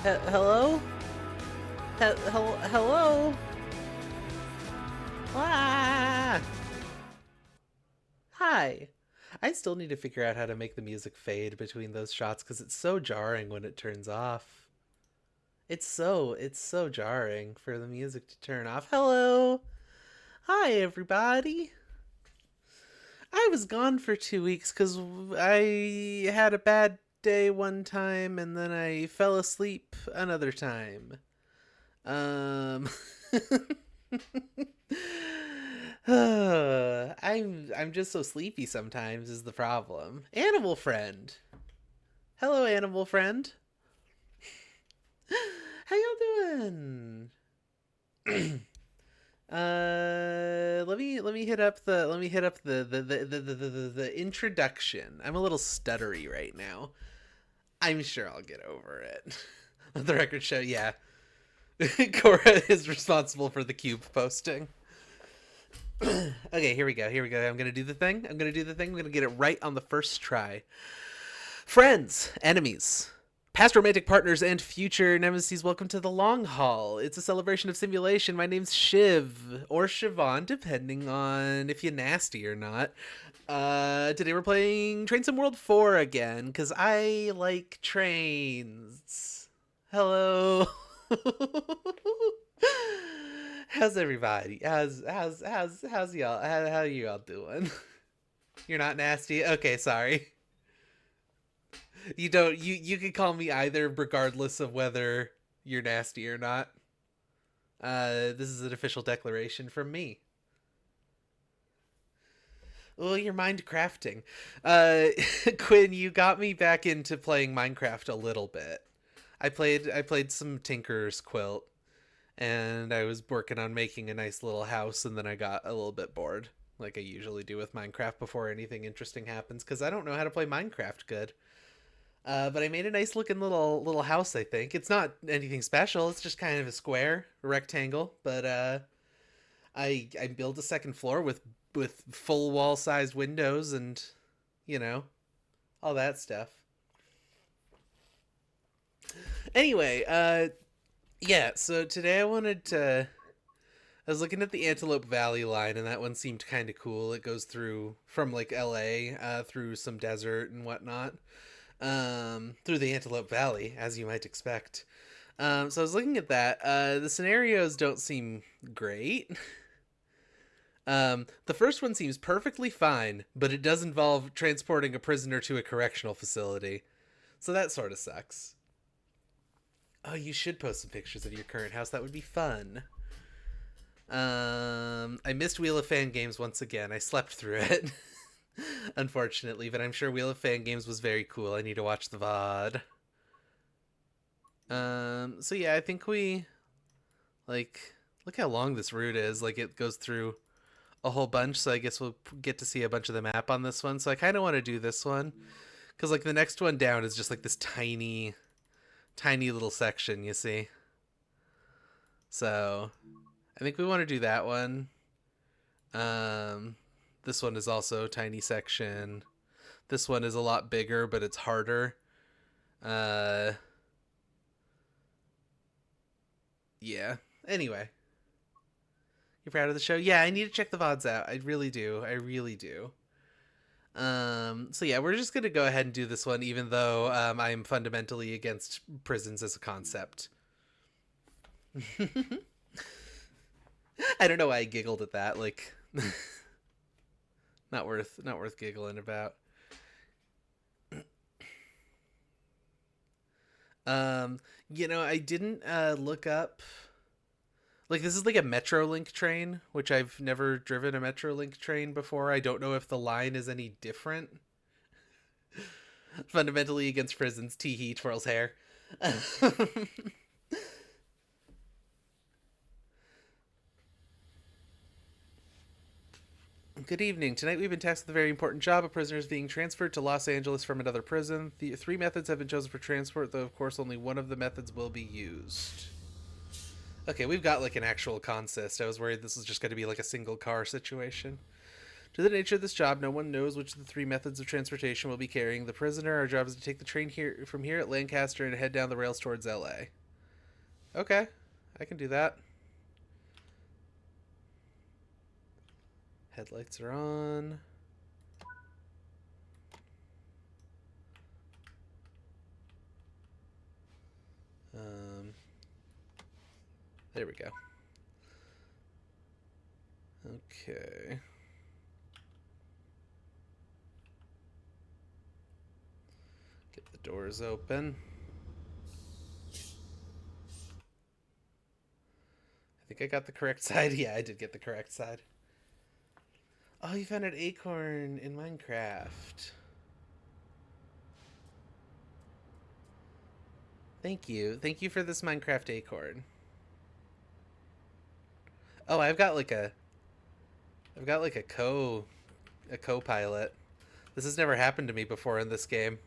Hello? Hello? Ah! Hi. I still need to figure out how to make the music fade between those shots because it's so jarring when it turns off. It's so jarring for the music to turn off. Hello. Hi, everybody. I was gone for 2 weeks because I had a bad day one time and then I fell asleep another time. Um, I'm just so sleepy sometimes is the problem. Animal friend. Hello, animal friend. How y'all doing? Let me hit up the introduction. I'm a little stuttery right now. I'm sure I'll get over it. Let the record show, yeah. Cora is responsible for the cube posting. Okay, here we go. I'm gonna do the thing. I'm gonna get it right on the first try. Friends, enemies, past romantic partners, and future nemesis, welcome to the Long Haul. It's a celebration of simulation. My name's Shiv, or Siobhan, depending on if you're nasty or not. Today we're playing Train Sim World 4 again, because I like trains. Hello. How's everybody? How's y'all? How you all doing? You're not nasty. Okay, sorry. You don't. You can call me either, regardless of whether you're nasty or not. This is an official declaration from me. Oh, you're mind crafting. Quinn, you got me back into playing Minecraft a little bit. I played some Tinker's Quilt, and I was working on making a nice little house, and then I got a little bit bored, like I usually do with Minecraft before anything interesting happens, because I don't know how to play Minecraft good. But I made a nice looking little house. I think it's not anything special. It's just kind of a square, a rectangle. But I built a second floor with full wall sized windows and you know all that stuff. Anyway, yeah. So today I wanted to. I was looking at the Antelope Valley line, and that one seemed kind of cool. It goes through from like L.A. Through some desert and whatnot. Through the Antelope Valley, as you might expect. So I was looking at that. The scenarios don't seem great. The first one seems perfectly fine, but it does involve transporting a prisoner to a correctional facility. So that sort of sucks. Oh, you should post some pictures of your current house. That would be fun. I missed Wheel of Fan Games once again. I slept through it. Unfortunately, but I'm sure Wheel of Fan Games was very cool. I need to watch the VOD. So yeah, I think we like look how long this route is. Like it goes through a whole bunch, so I guess we'll get to see a bunch of the map on this one. So I kind of want to do this one because like the next one down is just like this tiny little section, you see. So I think we want to do that one. Um, this one is also tiny section. This one is a lot bigger, but it's harder. Uh, yeah. Anyway, you proud of the show? Yeah, I need to check the VODs out. I really do. I really do. So yeah, we're just gonna go ahead and do this one, even though I'm fundamentally against prisons as a concept. I don't know why I giggled at that. Like, not worth giggling about. Um, I didn't look up. Like, this is like a Metrolink train, which I've never driven a Metrolink train before. I don't know if the line is any different. Fundamentally against prisons, Teehee twirls hair. Good evening. Tonight we've been tasked with a very important job. A prisoner is being transferred to Los Angeles from another prison. The three methods have been chosen for transport, though of course only one of the methods will be used. Okay, we've got like an actual consist. I was worried this was just going to be like a single car situation. Due to the nature of this job, no one knows which of the three methods of transportation will be carrying the prisoner. Our job is to take the train from here at Lancaster and head down the rails towards LA. Okay, I can do that. Headlights are on. There we go. Okay. Get the doors open. I think I got the correct side. Yeah, I did get the correct side. Oh, you found an acorn in Minecraft. Thank you. Thank you for this Minecraft acorn. Oh, I've got like a co-pilot. This has never happened to me before in this game.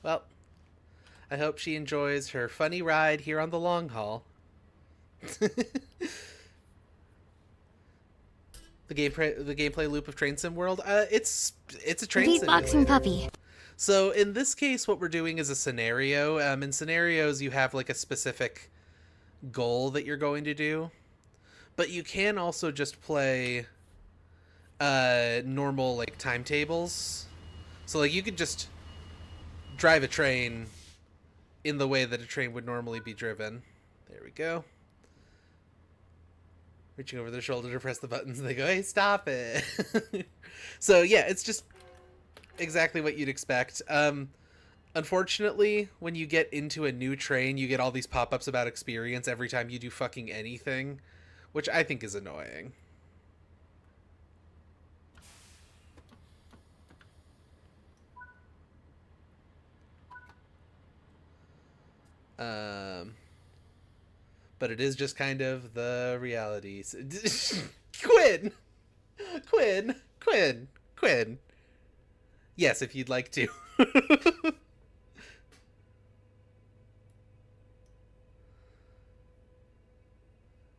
Well, I hope she enjoys her funny ride here on the long haul. The gameplay loop of Train Sim World. It's a train Beatboxing simulator. puppy. So in this case, what we're doing is a scenario. In scenarios, you have like a specific goal that you're going to do, but you can also just play normal like timetables. So like you could just drive a train in the way that a train would normally be driven. There we go. Reaching over their shoulder to press the buttons, and they go, "Hey, stop it!" So yeah, it's just exactly what you'd expect. Unfortunately, when you get into a new train, you get all these pop-ups about experience every time you do fucking anything, which I think is annoying. But it is just kind of the reality. Quinn! Quinn! Quinn! Quinn! Yes, if you'd like to.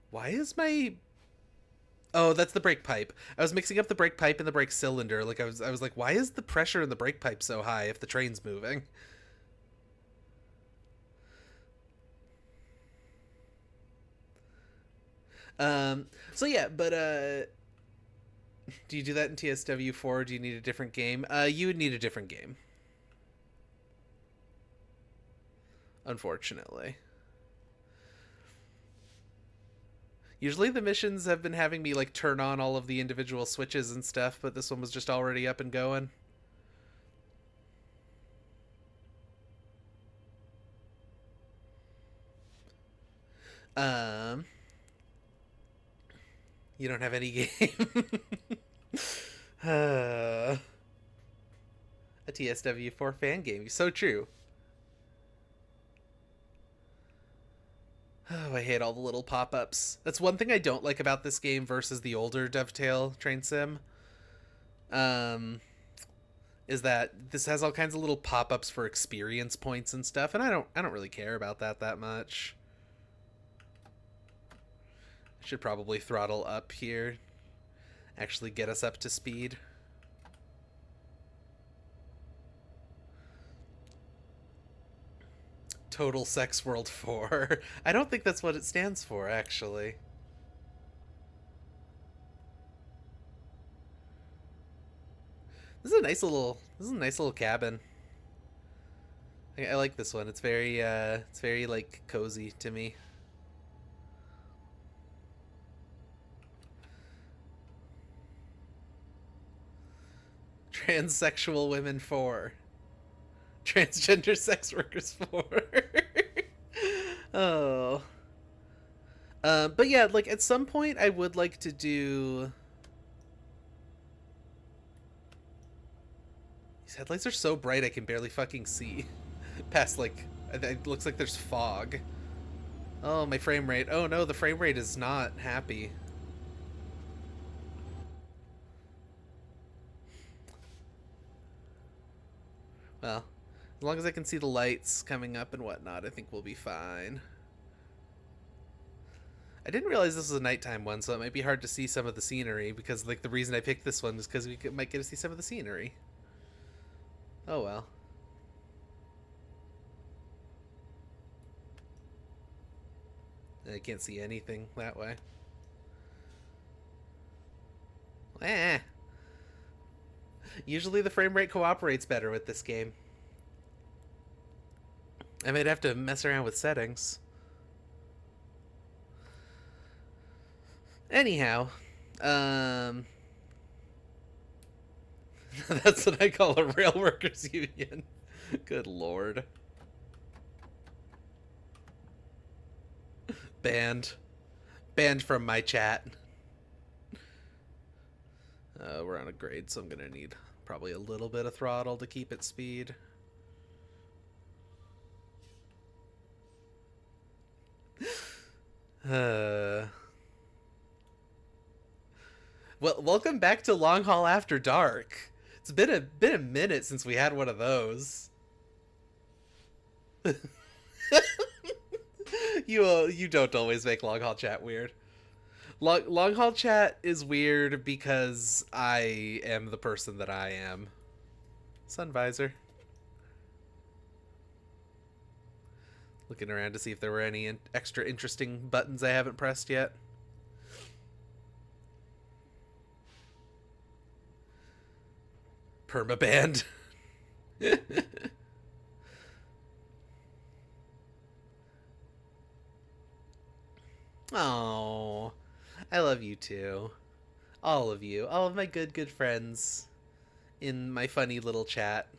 Why is my... Oh, that's the brake pipe. I was mixing up the brake pipe and the brake cylinder. Like I was like, why is the pressure in the brake pipe so high if the train's moving? So yeah, but do you do that in TSW4 or do you need a different game? You would need a different game. Unfortunately. Usually the missions have been having me like turn on all of the individual switches and stuff, but this one was just already up and going. Um you don't have any game. A TSW4 fan game. So true. Oh, I hate all the little pop-ups. That's one thing I don't like about this game versus the older Dovetail Train Sim. Um, is that this has all kinds of little pop-ups for experience points and stuff, and I don't really care about that much. I should probably throttle up here. Actually get us up to speed. Total Sex World 4. I don't think that's what it stands for, actually. This is a nice little cabin. I like this one. It's very like cozy to me. Transsexual Women 4. Transgender Sex Workers 4. Oh. But yeah, like at some point I would like to do... These headlights are so bright I can barely fucking see. Past like... It looks like there's fog. Oh, my frame rate. Oh no, the frame rate is not happy. Well, as long as I can see the lights coming up and whatnot, I think we'll be fine. I didn't realize this was a nighttime one, so it might be hard to see some of the scenery, because like the reason I picked this one is because we might get to see some of the scenery. Oh well. I can't see anything that way. Eh. Usually the frame rate cooperates better with this game. I might have to mess around with settings. Anyhow, that's what I call a rail workers union. Good lord. Banned. Banned from my chat. We're on a grade, so I'm gonna need probably a little bit of throttle to keep it speed. Well, welcome back to Long Haul After Dark. It's been a minute since we had one of those. You don't always make long haul chat weird. Long haul chat is weird because I am the person that I am. Sun visor. Looking around to see if there were any extra interesting buttons I haven't pressed yet. Permaband. Oh, I love you too. All of you. All of my good friends in my funny little chat.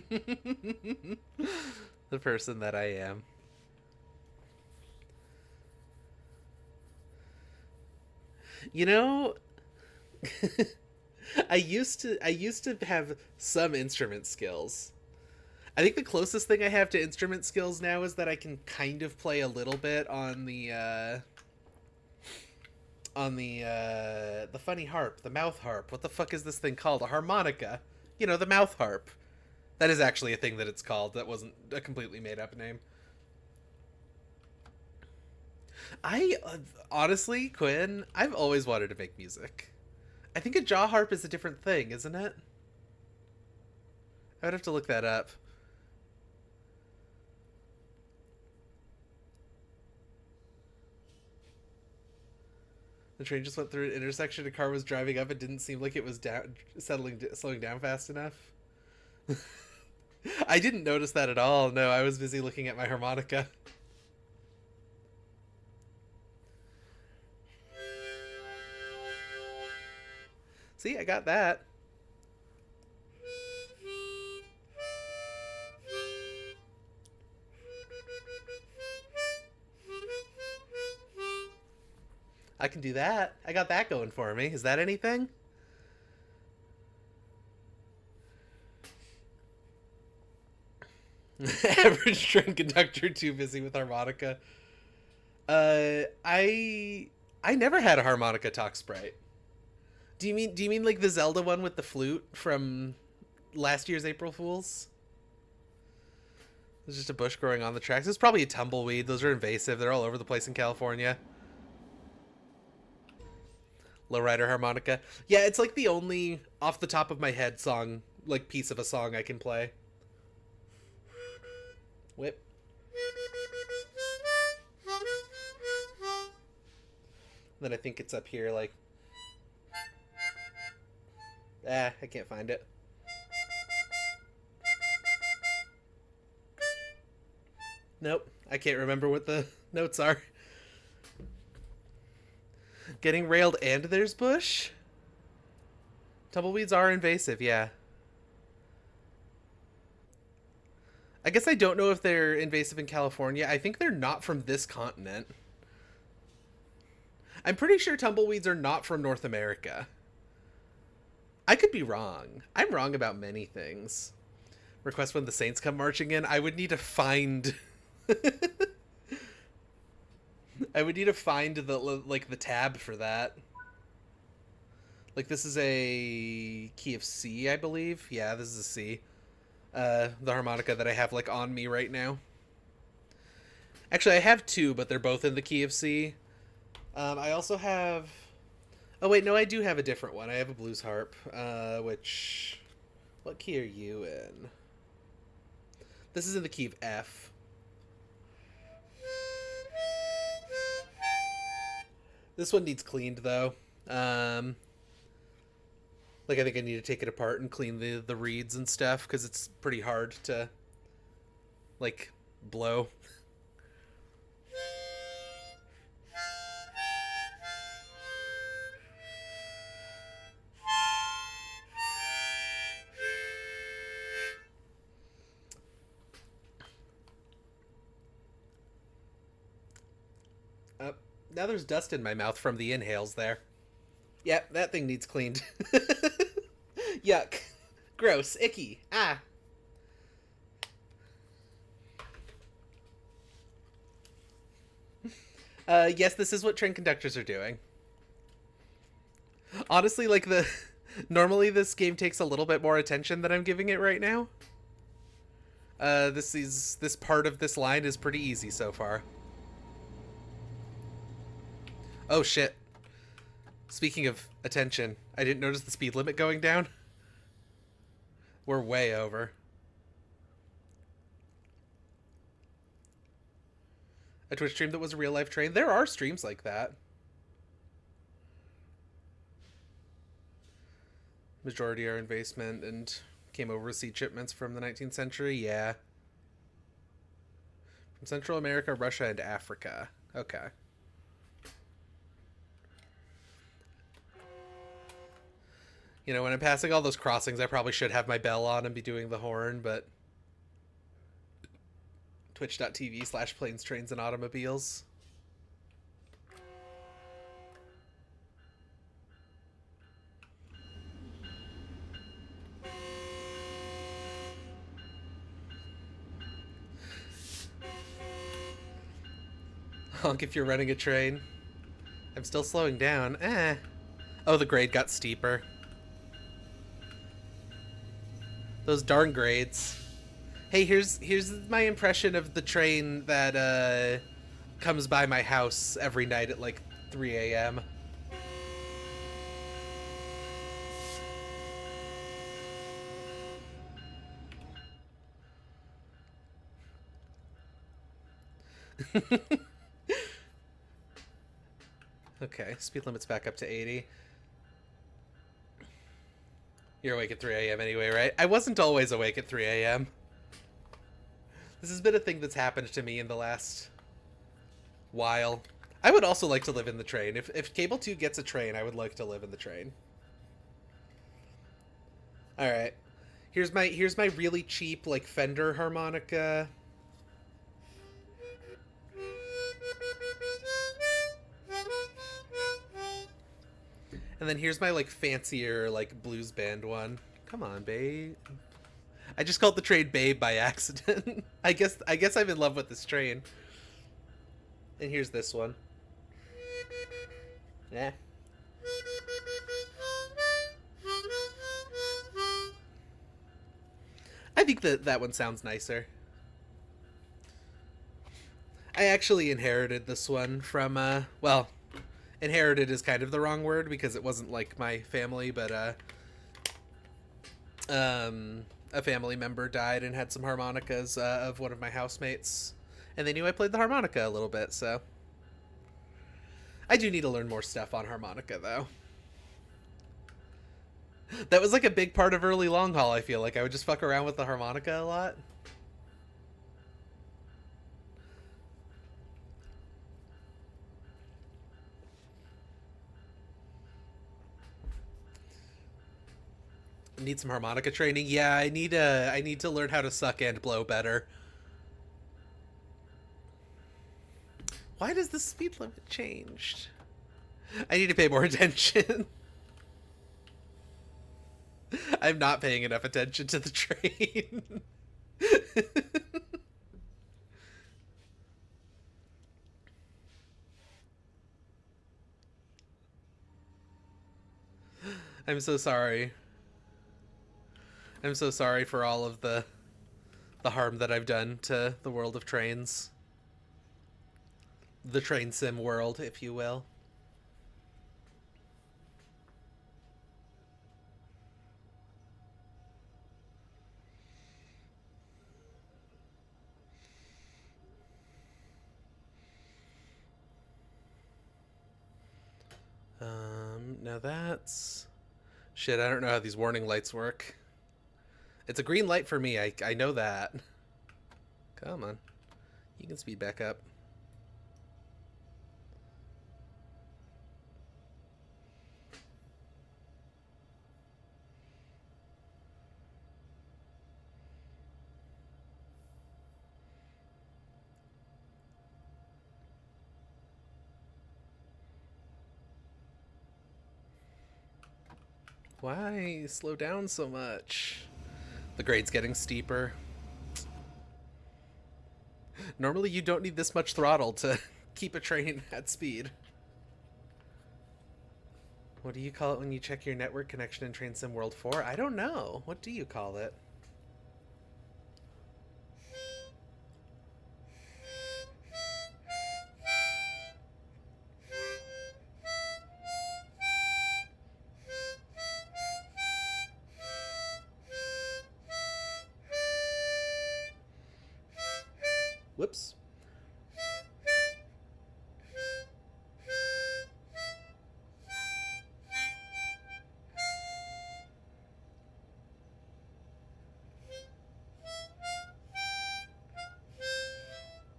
The person that I am. You know, I used to have some instrument skills. I think the closest thing I have to instrument skills now is that I can kind of play a little bit on the funny harp, the mouth harp. What the fuck is this thing called? A harmonica. You know, the mouth harp. That is actually a thing that it's called. That wasn't a completely made up name. I honestly, Quinn, I've always wanted to make music. I think a jaw harp is a different thing, isn't it? I would have to look that up. The train just went through an intersection. A car was driving up. It didn't seem like it was slowing down fast enough. I didn't notice that at all. No, I was busy looking at my harmonica. See, I got that. I can do that. I got that going for me. Is that anything? Average train conductor too busy with harmonica. I never had a harmonica talk sprite. Do you mean like the Zelda one with the flute from last year's April Fools? There's just a bush growing on the tracks. It's probably a tumbleweed. Those are invasive. They're all over the place in California. Lowrider harmonica. Yeah, it's like the only off the top of my head song, like piece of a song I can play. Whip. Then I think it's up here like I can't find it. Nope. I can't remember what the notes are. Getting railed and there's bush? Tumbleweeds are invasive, yeah. I guess I don't know if they're invasive in California. I think they're not from this continent. I'm pretty sure tumbleweeds are not from North America. I could be wrong. I'm wrong about many things. Request when the Saints come marching in. I would need to find I would need to find the like the tab for that. Like this is a key of C, I believe. Yeah, this is a C. The harmonica that I have like on me right now. Actually, I have two, but they're both in the key of C. I also have. Oh wait, no, I do have a different one. I have a blues harp. Which, what key are you in? This is in the key of F. This one needs cleaned though. Like I think I need to take it apart and clean the reeds and stuff because it's pretty hard to like blow. Now there's dust in my mouth from the inhales there. Yep, that thing needs cleaned. Yuck. Gross. Icky. Ah. Yes, this is what train conductors are doing. Honestly, like normally this game takes a little bit more attention than I'm giving it right now. This part of this line is pretty easy so far. Oh shit. Speaking of attention, I didn't notice the speed limit going down. We're way over. A Twitch stream that was a real life train. There are streams like that. Majority are in basement and came over with seed shipments from the 19th century. Yeah. From Central America, Russia, and Africa. Okay. You know, when I'm passing all those crossings, I probably should have my bell on and be doing the horn, but twitch.tv/planes, trains, and automobiles. Honk if you're running a train. I'm still slowing down. Oh, the grade got steeper. Those darn grades. Hey, here's my impression of the train that comes by my house every night at like 3 a.m. Okay, speed limit's back up to 80. You're awake at 3 a.m. anyway, right? I wasn't always awake at 3 a.m. This has been a thing that's happened to me in the last while. I would also like to live in the train. If Cable 2 gets a train, I would like to live in the train. Alright. Here's my really cheap, like, Fender harmonica. And then here's my, like, fancier, like, blues band one. Come on, babe. I just called the train Babe by accident. I guess I'm in love with this train. And here's this one. Yeah. I think that one sounds nicer. I actually inherited this one from well, inherited is kind of the wrong word because it wasn't like my family, but a family member died and had some harmonicas of one of my housemates, and they knew I played the harmonica a little bit, so I do need to learn more stuff on harmonica though. That was like a big part of early long haul. I feel like I would just fuck around with the harmonica a lot. Need some harmonica training. Yeah, I need to learn how to suck and blow better. Why does the speed limit change? I need to pay more attention. I'm not paying enough attention to the train. I'm so sorry. I'm so sorry for all of the harm that I've done to the world of trains. The train sim world, if you will. Now that's... Shit, I don't know how these warning lights work. It's a green light for me, I know that. Come on. You can speed back up. Why slow down so much? The grade's getting steeper. Normally you don't need this much throttle to keep a train at speed. What do you call it when you check your network connection in Train Sim World 4? I don't know. What do you call it? Whoops.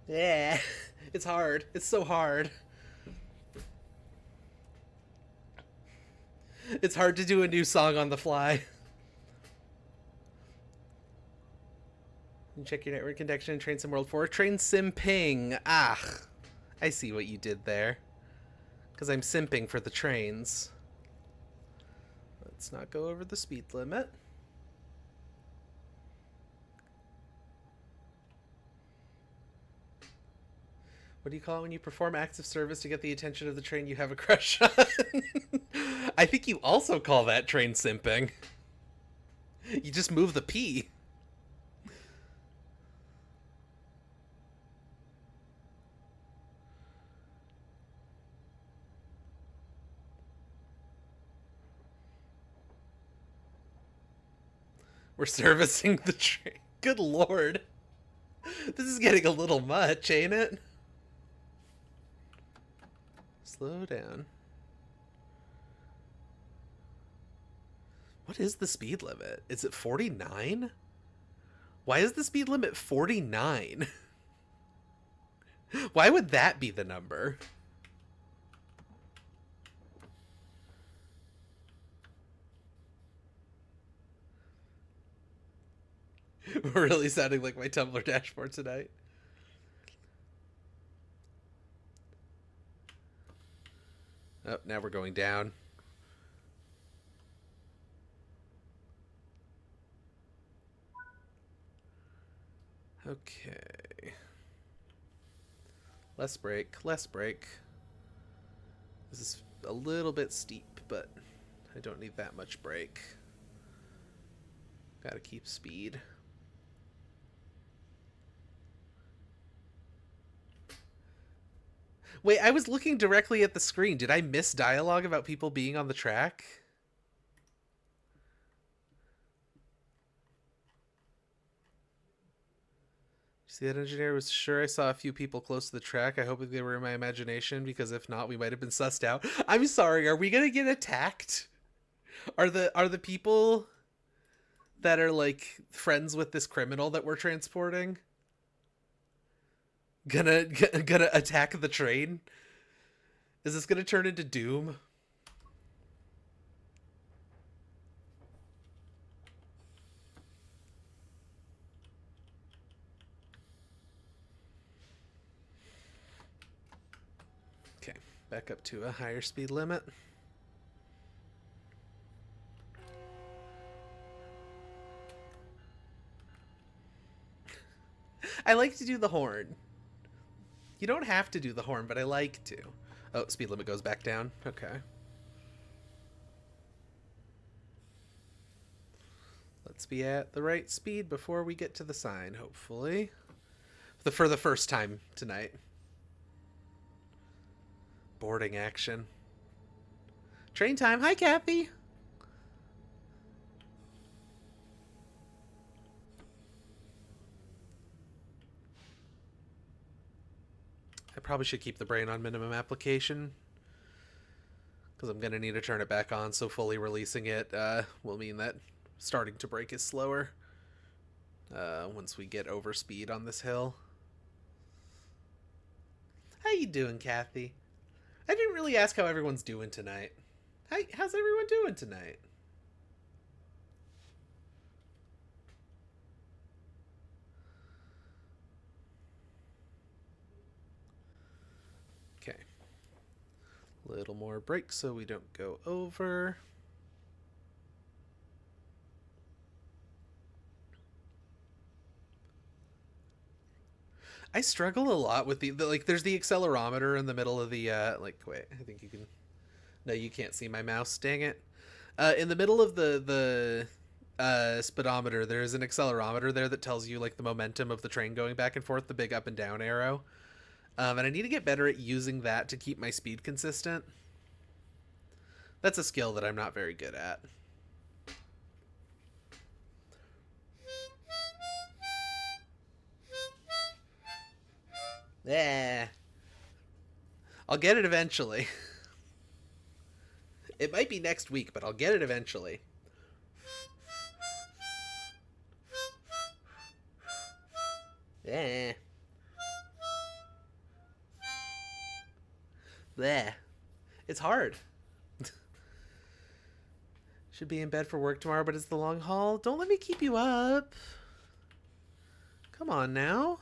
Yeah, it's hard. It's so hard. It's hard to do a new song on the fly. Check your network connection in Train Sim World 4. Train Sim Ping. Ah, I see what you did there. Because I'm simping for the trains. Let's not go over the speed limit. What do you call it when you perform acts of service to get the attention of the train you have a crush on? I think you also call that train simping. You just move the P. We're servicing the train. Good lord. This is getting a little much, ain't it? Slow down. What is the speed limit? Is it 49? Why is the speed limit 49? Why would that be the number? We're really sounding like my Tumblr dashboard tonight. Oh, now we're going down. Okay. Less brake, less brake. This is a little bit steep, but I don't need that much brake. Gotta keep speed. Wait, I was looking directly at the screen. Did I miss dialogue about people being on the track? See, that engineer was sure I saw a few people close to the track. I hope they were in my imagination, because if not, we might have been sussed out. I'm sorry, are we gonna get attacked? Are the people that are like friends with this criminal that we're transporting gonna attack the train? Is this gonna turn into Doom? Okay, back up to a higher speed limit. I like to do the horn. You don't have to do the horn, but I like to. Oh, speed limit goes back down. Okay. Let's be at the right speed before we get to the sign, hopefully. For the first time tonight. Boarding action. Train time. Hi, Kathy. I probably should keep the brain on minimum application, because I'm going to need to turn it back on, so fully releasing it will mean that starting to brake is slower once we get over speed on this hill. How you doing, Kathy? I didn't really ask how everyone's doing tonight. How's everyone doing tonight? Okay. A little more brake so we don't go over. I struggle a lot with the like, there's the accelerometer in the middle of the like, wait, I think you can. No, you can't see my mouse, dang it. In the middle of the speedometer, there's an accelerometer there that tells you like the momentum of the train going back and forth, the big up and down arrow. And I need to get better at using that to keep my speed consistent. That's a skill that I'm not very good at. Eh. I'll get it eventually. It might be next week, but I'll get it eventually. Eh. Bleh. It's hard. Should be in bed for work tomorrow, but it's the long haul. Don't let me keep you up. Come on now.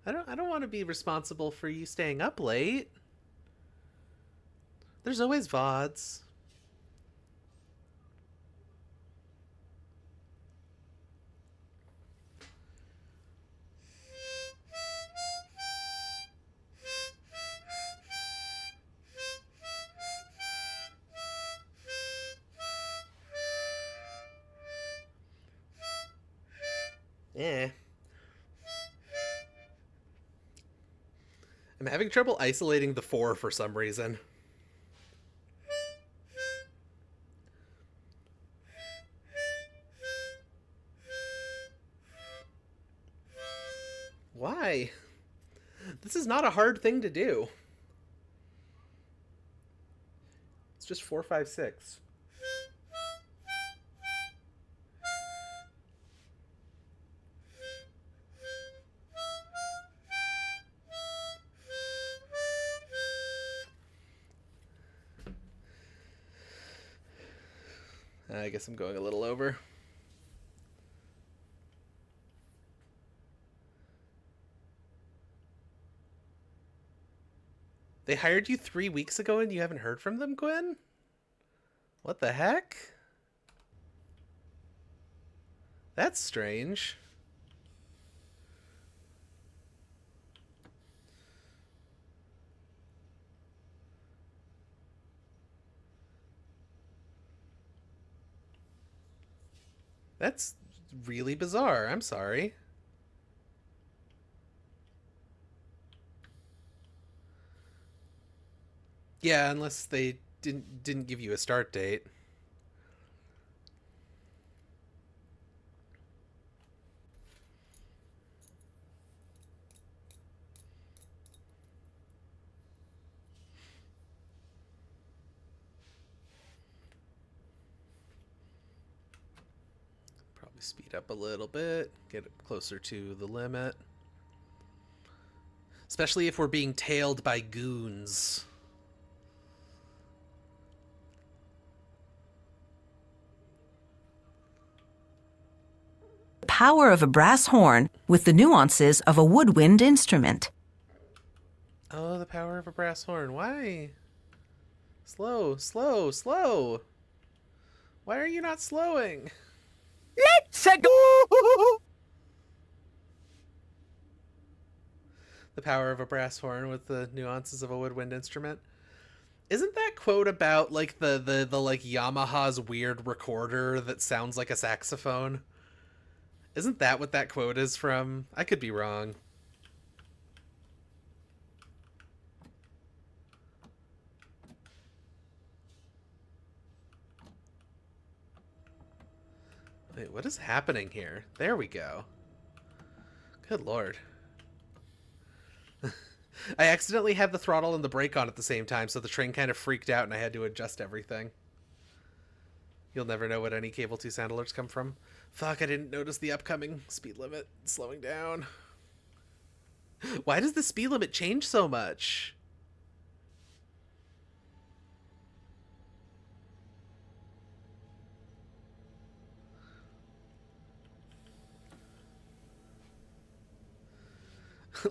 I don't want to be responsible for you staying up late. There's always VODs. Yeah. I'm having trouble isolating the 4 for some reason. Why? This is not a hard thing to do. It's just 4, 5, 6. I guess I'm going a little over. They hired you 3 weeks ago and you haven't heard from them, Gwen? What the heck? That's strange. That's really bizarre. I'm sorry. Yeah, unless they didn't give you a start date. Probably speed up a little bit, get it closer to the limit. Especially if we're being tailed by goons. Power of a brass horn with the nuances of a woodwind instrument. Oh, the power of a brass horn. Why? Slow, slow, slow. Why are you not slowing? Let's go! The power of a brass horn with the nuances of a woodwind instrument. Isn't that quote about like the like Yamaha's weird recorder that sounds like a saxophone? Isn't that what that quote is from? I could be wrong. Wait, what is happening here? There we go. Good lord. I accidentally had the throttle and the brake on at the same time, so the train kind of freaked out and I had to adjust everything. You'll never know what any Cable 2 sound alerts come from. Fuck, I didn't notice the upcoming speed limit slowing down. Why does the speed limit change so much?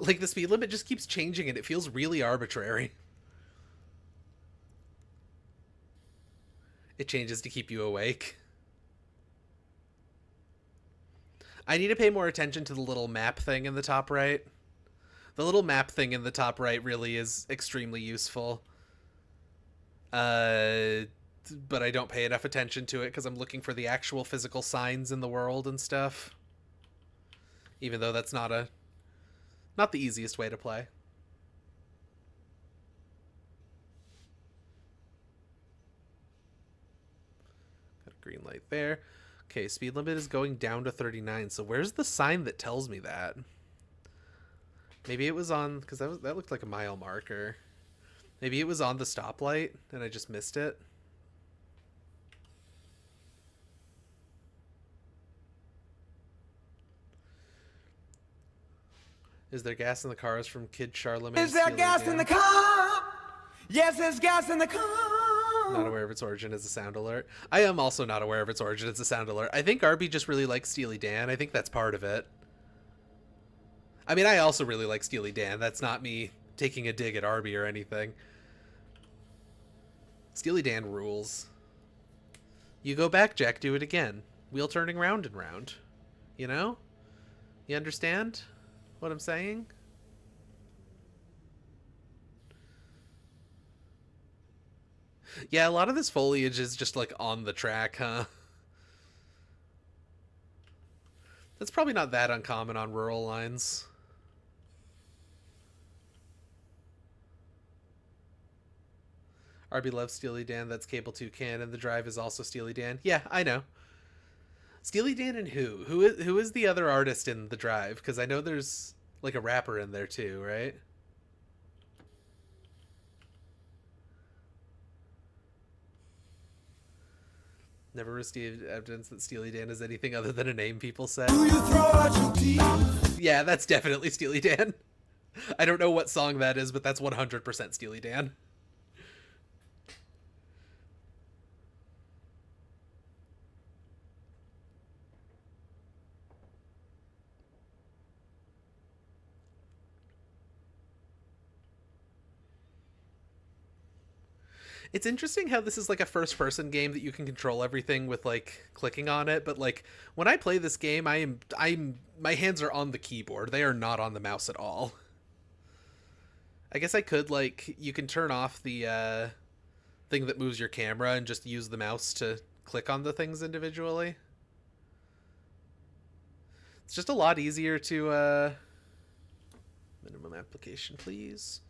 Like, the speed limit just keeps changing and it feels really arbitrary. It changes to keep you awake. I need to pay more attention to the little map thing in the top right. The little map thing in the top right really is extremely useful. But I don't pay enough attention to it because I'm looking for the actual physical signs in the world and stuff. Even though that's not the easiest way to play. Got a green light there. Okay, speed limit is going down to 39. So where's the sign that tells me that? Maybe it was on, because that looked like a mile marker. Maybe it was on the stoplight and I just missed it. Is there gas in the cars from Kid Charlemagne? Is there gas in the car? Yes, there's gas in the car. Not aware of its origin as a sound alert. I am also not aware of its origin as a sound alert. I think Arby just really likes Steely Dan. I think that's part of it. I mean, I also really like Steely Dan. That's not me taking a dig at Arby or anything. Steely Dan rules. You go back, Jack, do it again. Wheel turning round and round. You know? You understand what I'm saying? Yeah, a lot of this foliage is just like on the track, huh? That's probably not that uncommon on rural lines. Arby loves Steely Dan. That's Cable 2 Canon. The Drive is also Steely Dan. Yeah, I know. Steely Dan and who? Who is the other artist in The Drive? Because I know there's like a rapper in there too, right? Never received evidence that Steely Dan is anything other than a name people say. Yeah, that's definitely Steely Dan. I don't know what song that is, but that's 100% Steely Dan. It's interesting how this is like a first person game that you can control everything with like clicking on it, but like when I play this game, I'm my hands are on the keyboard. They are not on the mouse at all. I guess I could like you can turn off the thing that moves your camera and just use the mouse to click on the things individually. It's just a lot easier to minimum application, please.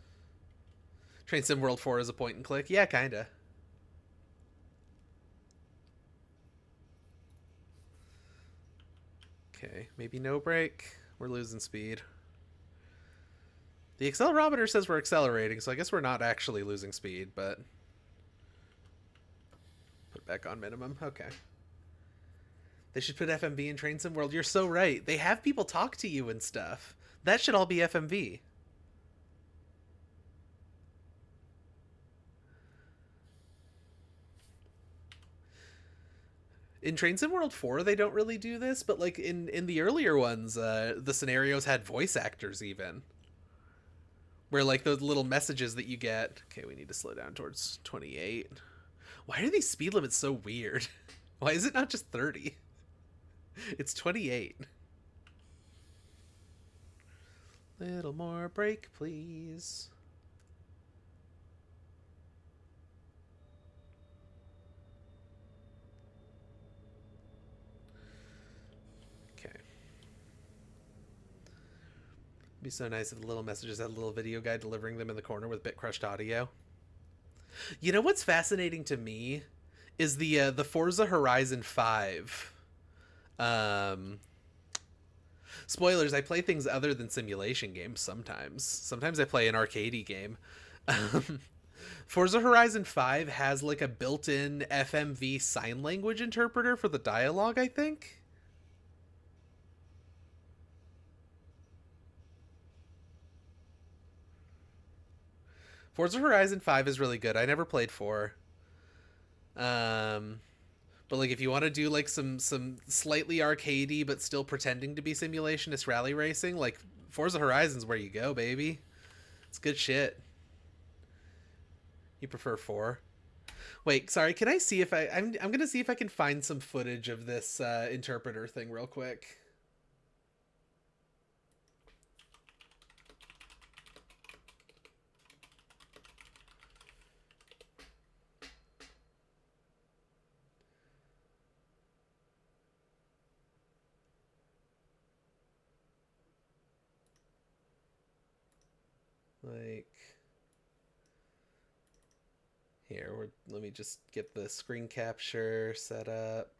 Train Sim World 4 is a point and click. Yeah, kinda. Okay, maybe no brake. We're losing speed. The accelerometer says we're accelerating, so I guess we're not actually losing speed, but... Put back on minimum. Okay. They should put FMV in Train Sim World. You're so right. They have people talk to you and stuff. That should all be FMV. In Train Sim World 4, they don't really do this, but like in the earlier ones, the scenarios had voice actors even. Where like those little messages that you get. Okay, we need to slow down towards 28. Why are these speed limits so weird? Why is it not just 30? It's 28. Little more brake, please. Okay. It'd be so nice if the little messages had a little video guy delivering them in the corner with bit crushed audio. You know what's fascinating to me is the Forza Horizon 5. Spoilers, I play things other than simulation games sometimes. Sometimes I play an arcadey game. Forza Horizon 5 has like a built-in FMV sign language interpreter for the dialogue, I think. Forza Horizon 5 is really good. I never played 4. But like if you want to do like some slightly arcadey but still pretending to be simulationist rally racing, like Forza Horizon's where you go, baby. It's good shit. You prefer 4? Wait, sorry, can I see if I'm gonna see if I can find some footage of this interpreter thing real quick. Like, here, let me just get the screen capture set up.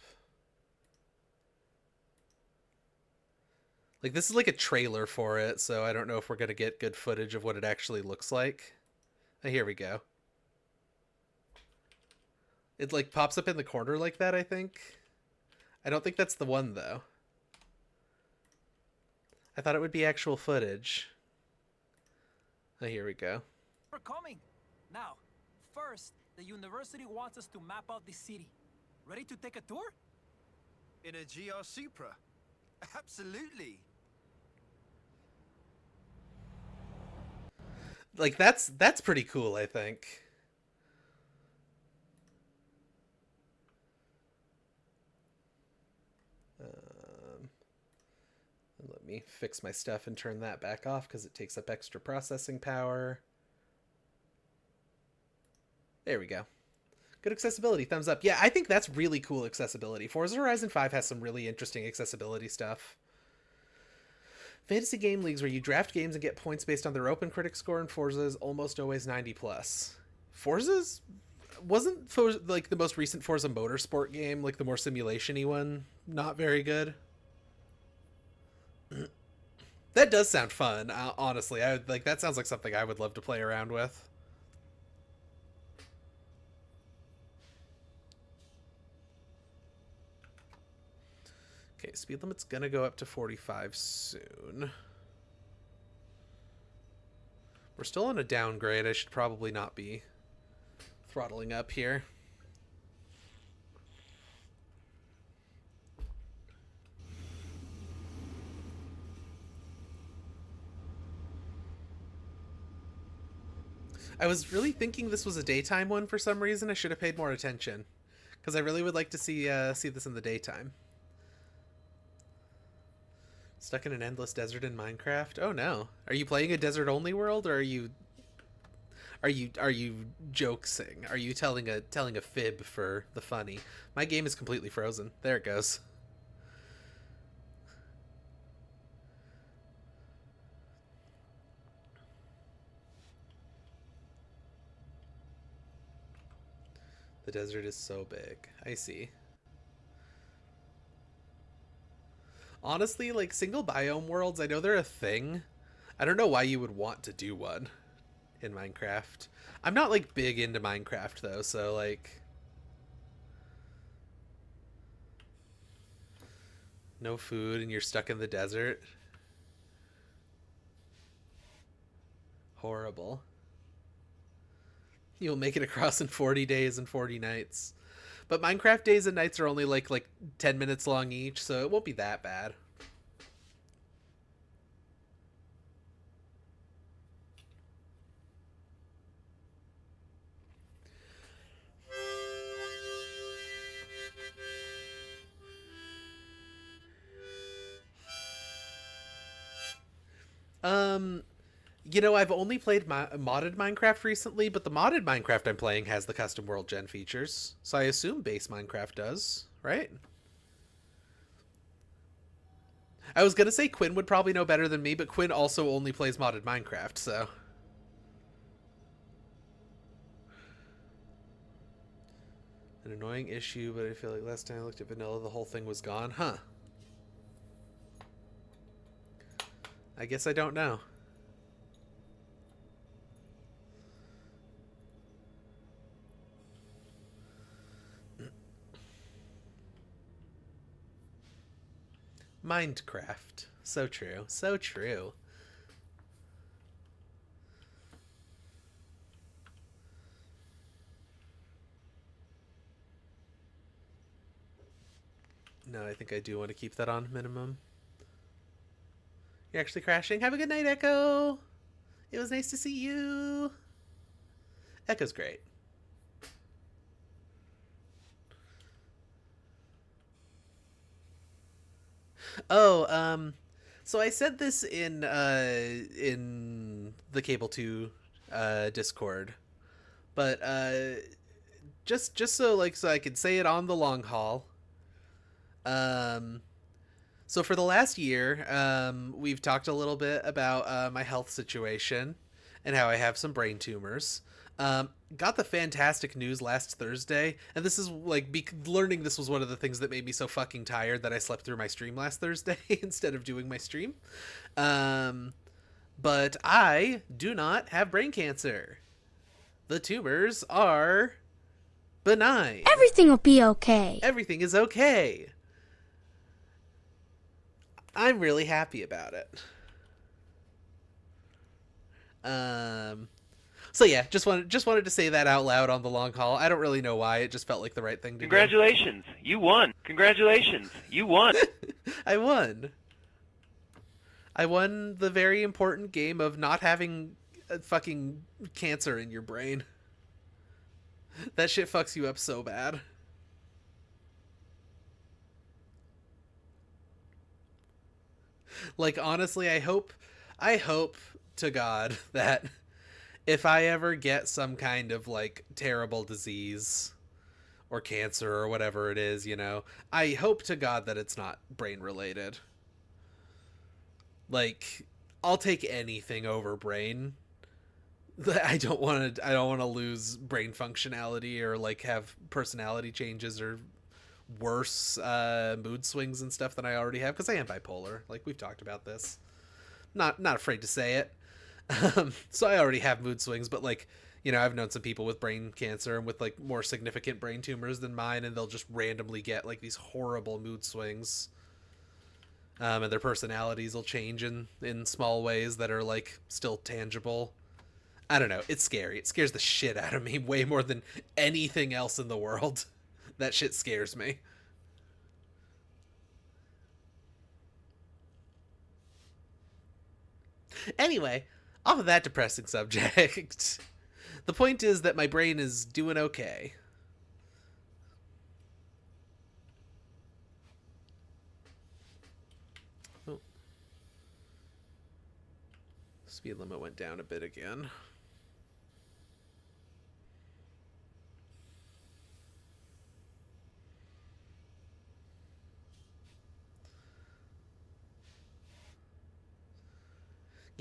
Like, this is like a trailer for it, so I don't know if we're gonna get good footage of what it actually looks like. Oh, here we go. It like pops up in the corner like that, I think. I don't think that's the one though. I thought it would be actual footage. Oh, here we go. We're coming. Now, first, the university wants us to map out the city. Ready to take a tour? In a GR Supra. Absolutely. Like that's pretty cool, I think. Let me fix my stuff and turn that back off because it takes up extra processing power. There we go. Good accessibility, thumbs up. Yeah, I think that's really cool accessibility. Forza Horizon 5 has some really interesting accessibility stuff. Fantasy game leagues where you draft games and get points based on their open critic score, and Forza is almost always 90+. Forza's wasn't like the most recent Forza Motorsport game, like the more simulation-y one, not very good. That does sound fun, honestly. I would like that sounds like something I would love to play around with. Okay, speed limit's gonna go up to 45 soon. We're still on a downgrade. I should probably not be throttling up here. I was really thinking this was a daytime one for some reason. I should have paid more attention, because I really would like to see this in the daytime. Stuck in an endless desert in Minecraft? Oh no. Are you playing a desert only world, or are you joking? Are you telling a fib for the funny? My game is completely frozen. There it goes. The desert is so big. I see. Honestly, like single biome worlds, I know they're a thing. I don't know why you would want to do one in Minecraft. I'm not like big into Minecraft though, so like no food and you're stuck in the desert. Horrible. You'll make it across in 40 days and 40 nights. But Minecraft days and nights are only like 10 minutes long each, so it won't be that bad. Um, I've only played modded Minecraft recently, but the modded Minecraft I'm playing has the custom world gen features. So I assume base Minecraft does, right? I was gonna say Quinn would probably know better than me, but Quinn also only plays modded Minecraft, so. An annoying issue, but I feel like last time I looked at vanilla, the whole thing was gone. Huh. I guess I don't know. Minecraft. So true. So true. No, I think I do want to keep that on minimum. You're actually crashing. Have a good night, Echo. It was nice to see you. Echo's great. Oh, so I said this in the Cable 2 Discord, but just so I could say it on the long haul. So for the last year, we've talked a little bit about my health situation and how I have some brain tumors. Got the fantastic news last Thursday, and this is like learning this was one of the things that made me so fucking tired that I slept through my stream last Thursday instead of doing my stream. But I do not have brain cancer. The tumors are benign. Everything will be okay. Everything is okay. I'm really happy about it. So yeah, just wanted to say that out loud on the long haul. I don't really know why. It just felt like the right thing to Congratulations, you won. Congratulations, you won. I won. I won the very important game of not having fucking cancer in your brain. That shit fucks you up so bad. Like honestly, I hope to God that if I ever get some kind of like terrible disease or cancer or whatever it is, I hope to God that it's not brain related. Like I'll take anything over brain. I don't want to lose brain functionality or like have personality changes or worse mood swings and stuff than I already have, because I am bipolar. Like we've talked about this. Not afraid to say it. So I already have mood swings, but like, I've known some people with brain cancer and with like more significant brain tumors than mine, and they'll just randomly get like these horrible mood swings. And their personalities will change in small ways that are like still tangible. I don't know. It's scary. It scares the shit out of me way more than anything else in the world. That shit scares me. Anyway, off of that depressing subject, the point is that my brain is doing okay. Oh. Speed limit went down a bit again.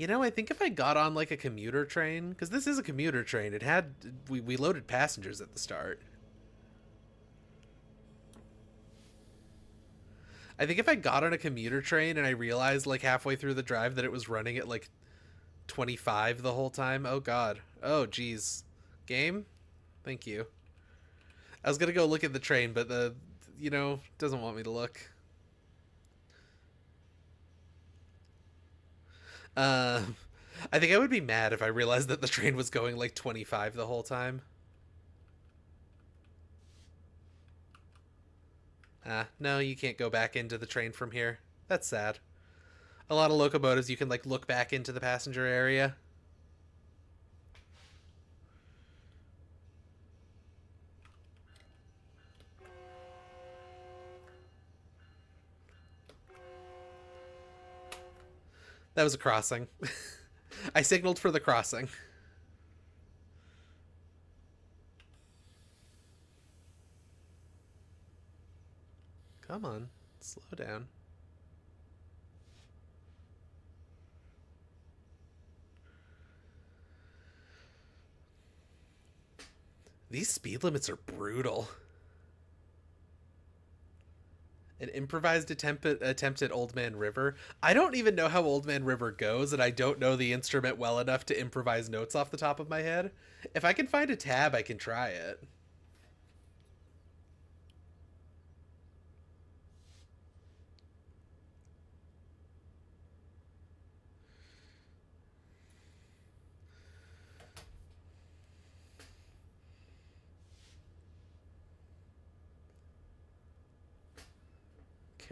I think if I got on like a commuter train, because this is a commuter train, we loaded passengers at the start. I think if I got on a commuter train and I realized like halfway through the drive that it was running at like 25 the whole time. Oh god. Oh geez. Game? Thank you. I was gonna go look at the train, but the doesn't want me to look. I think I would be mad if I realized that the train was going like 25 the whole time. No, you can't go back into the train from here. That's sad. A lot of locomotives you can like look back into the passenger area. That was a crossing. I signaled for the crossing. Come on, slow down. These speed limits are brutal. An improvised attempt at Old Man River. I don't even know how Old Man River goes, and I don't know the instrument well enough to improvise notes off the top of my head. If I can find a tab, I can try it.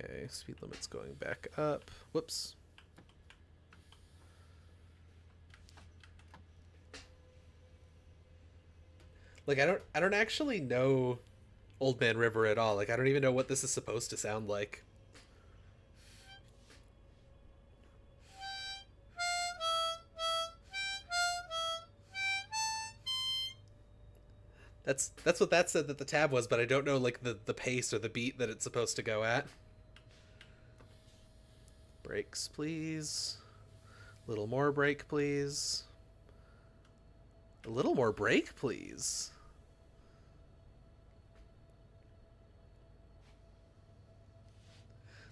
Okay, speed limit's going back up. Whoops. Like I don't actually know Old Man River at all. Like I don't even know what this is supposed to sound like. That's what that said that the tab was, but I don't know like the pace or the beat that it's supposed to go at. Brakes, please. A little more brake, please. A little more brake, please.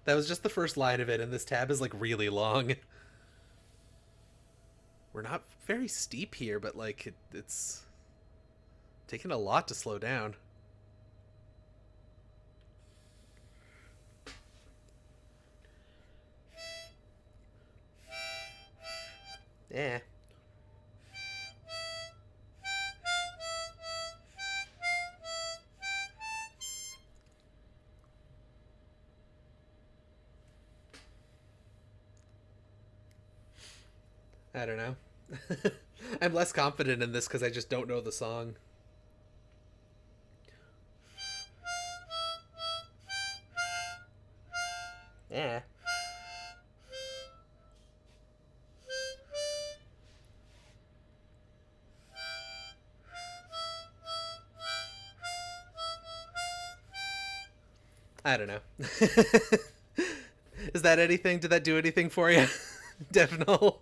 That was just the first line of it, and this tab is like really long. We're not very steep here, but like it's taking a lot to slow down. Yeah. I don't know. I'm less confident in this because I just don't know the song. Yeah. I don't know. Is that anything? Did that do anything for you? Definitely.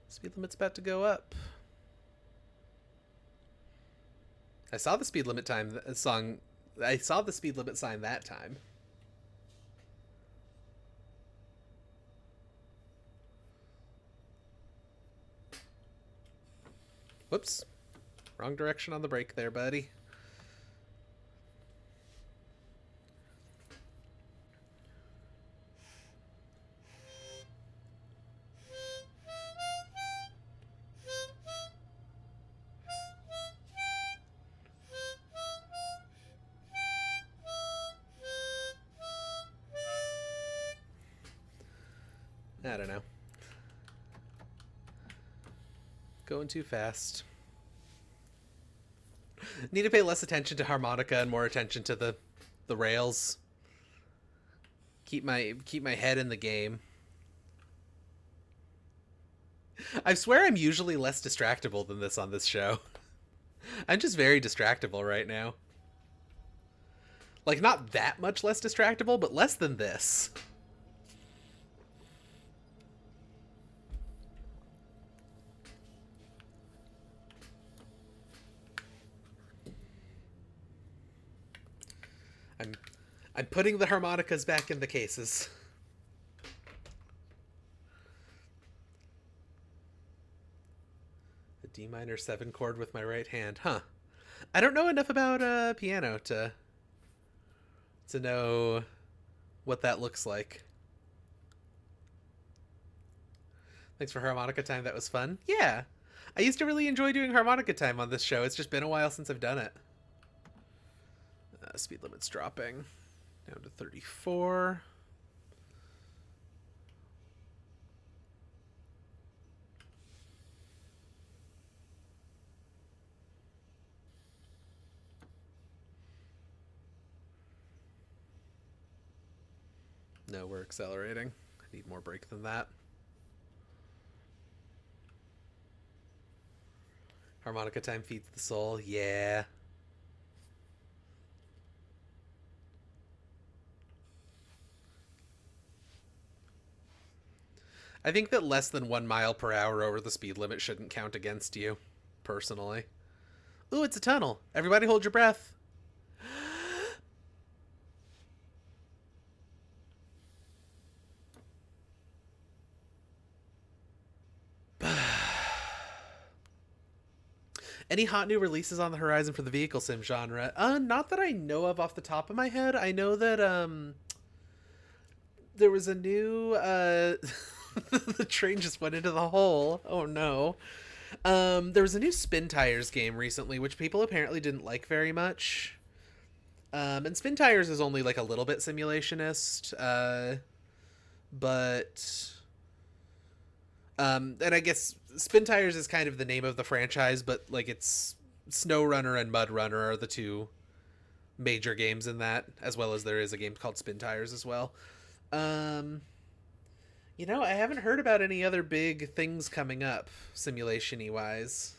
Speed limit's about to go up. I saw the speed limit I saw the speed limit sign that time. Whoops. Wrong direction on the brake there, buddy. I don't know. Going too fast. Need to pay less attention to harmonica and more attention to the rails. Keep my head in the game. I swear I'm usually less distractible than this on this show. I'm just very distractible right now. Like, not that much less distractible, but less than this. I'm I'm putting the harmonicas back in the cases. A D minor 7 chord with my right hand, huh? I don't know enough about piano to know what that looks like. Thanks for harmonica time. That was fun. Yeah, I used to really enjoy doing harmonica time on this show. It's just been a while since I've done it. Speed limit's dropping down to 34. No, we're accelerating. I need more brake than that. Harmonica time feeds the soul. Yeah. I think that less than 1 mile per hour over the speed limit shouldn't count against you, personally. Ooh, it's a tunnel. Everybody hold your breath. Any hot new releases on the horizon for the vehicle sim genre? Not that I know of off the top of my head. I know that there was a new the train just went into the hole. Oh no. There was a new Spin Tires game recently, which people apparently didn't like very much. And Spin Tires is only like a little bit simulationist, but and I guess Spin Tires is kind of the name of the franchise, but like it's Snow Runner and Mud Runner are the two major games in that, as well as there is a game called Spin Tires as well. You know, I haven't heard about any other big things coming up, simulation-y wise.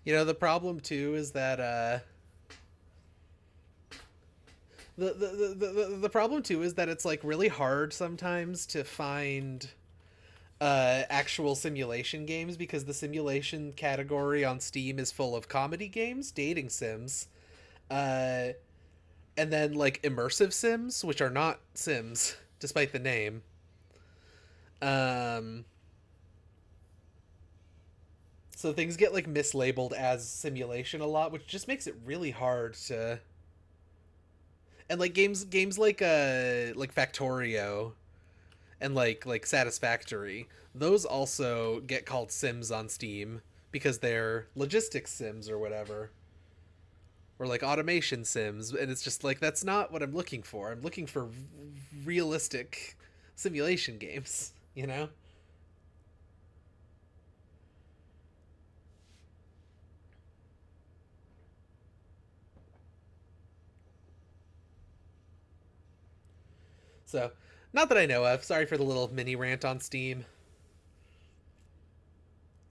You know, the problem too is that the problem too is that it's like really hard sometimes to find actual simulation games, because the simulation category on Steam is full of comedy games, dating sims, and then like immersive sims, which are not sims despite the name. So things get like mislabeled as simulation a lot, which just makes it really hard to. And like games like Factorio and like Satisfactory, those also get called sims on Steam because they're logistics sims or whatever. Or like automation sims, and it's just like that's not what I'm looking for. I'm looking for realistic simulation games, you know? So, not that I know of. Sorry for the little mini rant on Steam.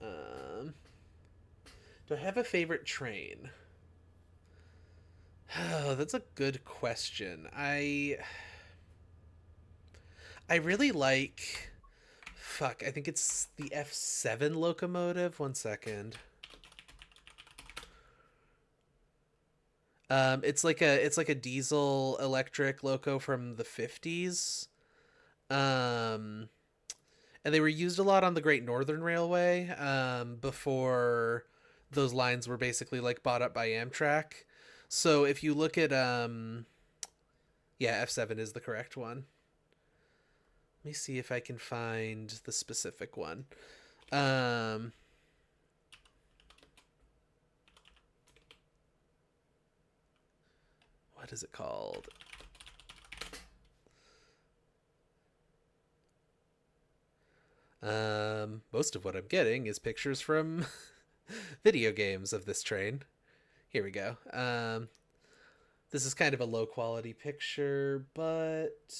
Do I have a favorite train? Oh, that's a good question. I really like. Fuck, I think it's the F7 locomotive. One second. It's like a diesel electric loco from the 50s. And they were used a lot on the Great Northern Railway before those lines were basically like bought up by Amtrak. So if you look at yeah, F7 is the correct one. Let me see if I can find the specific one. What is it called? Most of what I'm getting is pictures from video games of this train. Here we go. This is kind of a low quality picture, but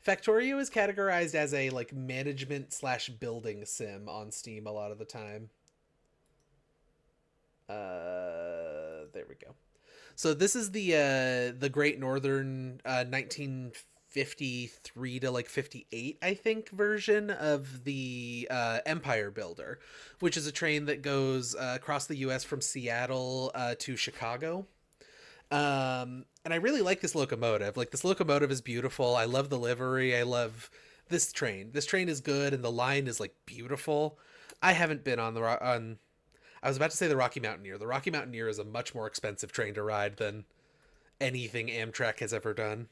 Factorio is categorized as a like management / building sim on Steam a lot of the time. There we go. So this is the Great Northern 1953 to like 58, I think, version of the Empire Builder, which is a train that goes across the U.S. from Seattle to Chicago. And I really like this locomotive. Like, this locomotive is beautiful. I love the livery. I love this train. This train is good, and the line is like beautiful. I haven't been on on. I was about to say the Rocky Mountaineer. The Rocky Mountaineer is a much more expensive train to ride than anything Amtrak has ever done.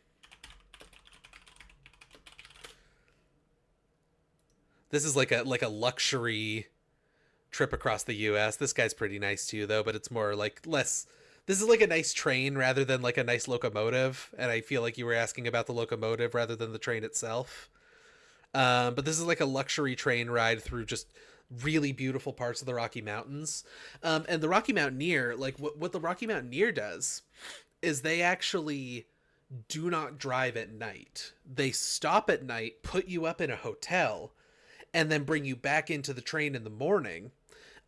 This is like a luxury trip across the US. This guy's pretty nice too, though, but it's more like less. This is like a nice train rather than like a nice locomotive, and I feel like you were asking about the locomotive rather than the train itself. But this is like a luxury train ride through just really beautiful parts of the Rocky Mountains. And the Rocky Mountaineer, like what the Rocky Mountaineer does is they actually do not drive at night. They stop at night, put you up in a hotel, and then bring you back into the train in the morning.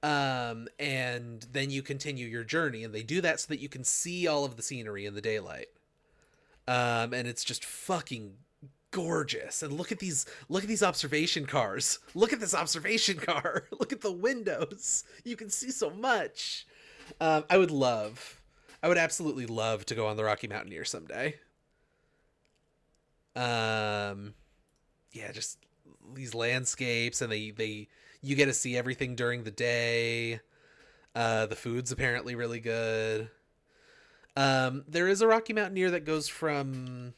And then you continue your journey, and they do that so that you can see all of the scenery in the daylight. And it's just fucking gorgeous. And look at these observation cars. Look at this observation car. Look at the windows. You can see so much. I would absolutely love to go on the Rocky Mountaineer someday. Yeah, just these landscapes, and you get to see everything during the day. The food's apparently really good. There is a Rocky Mountaineer that goes from,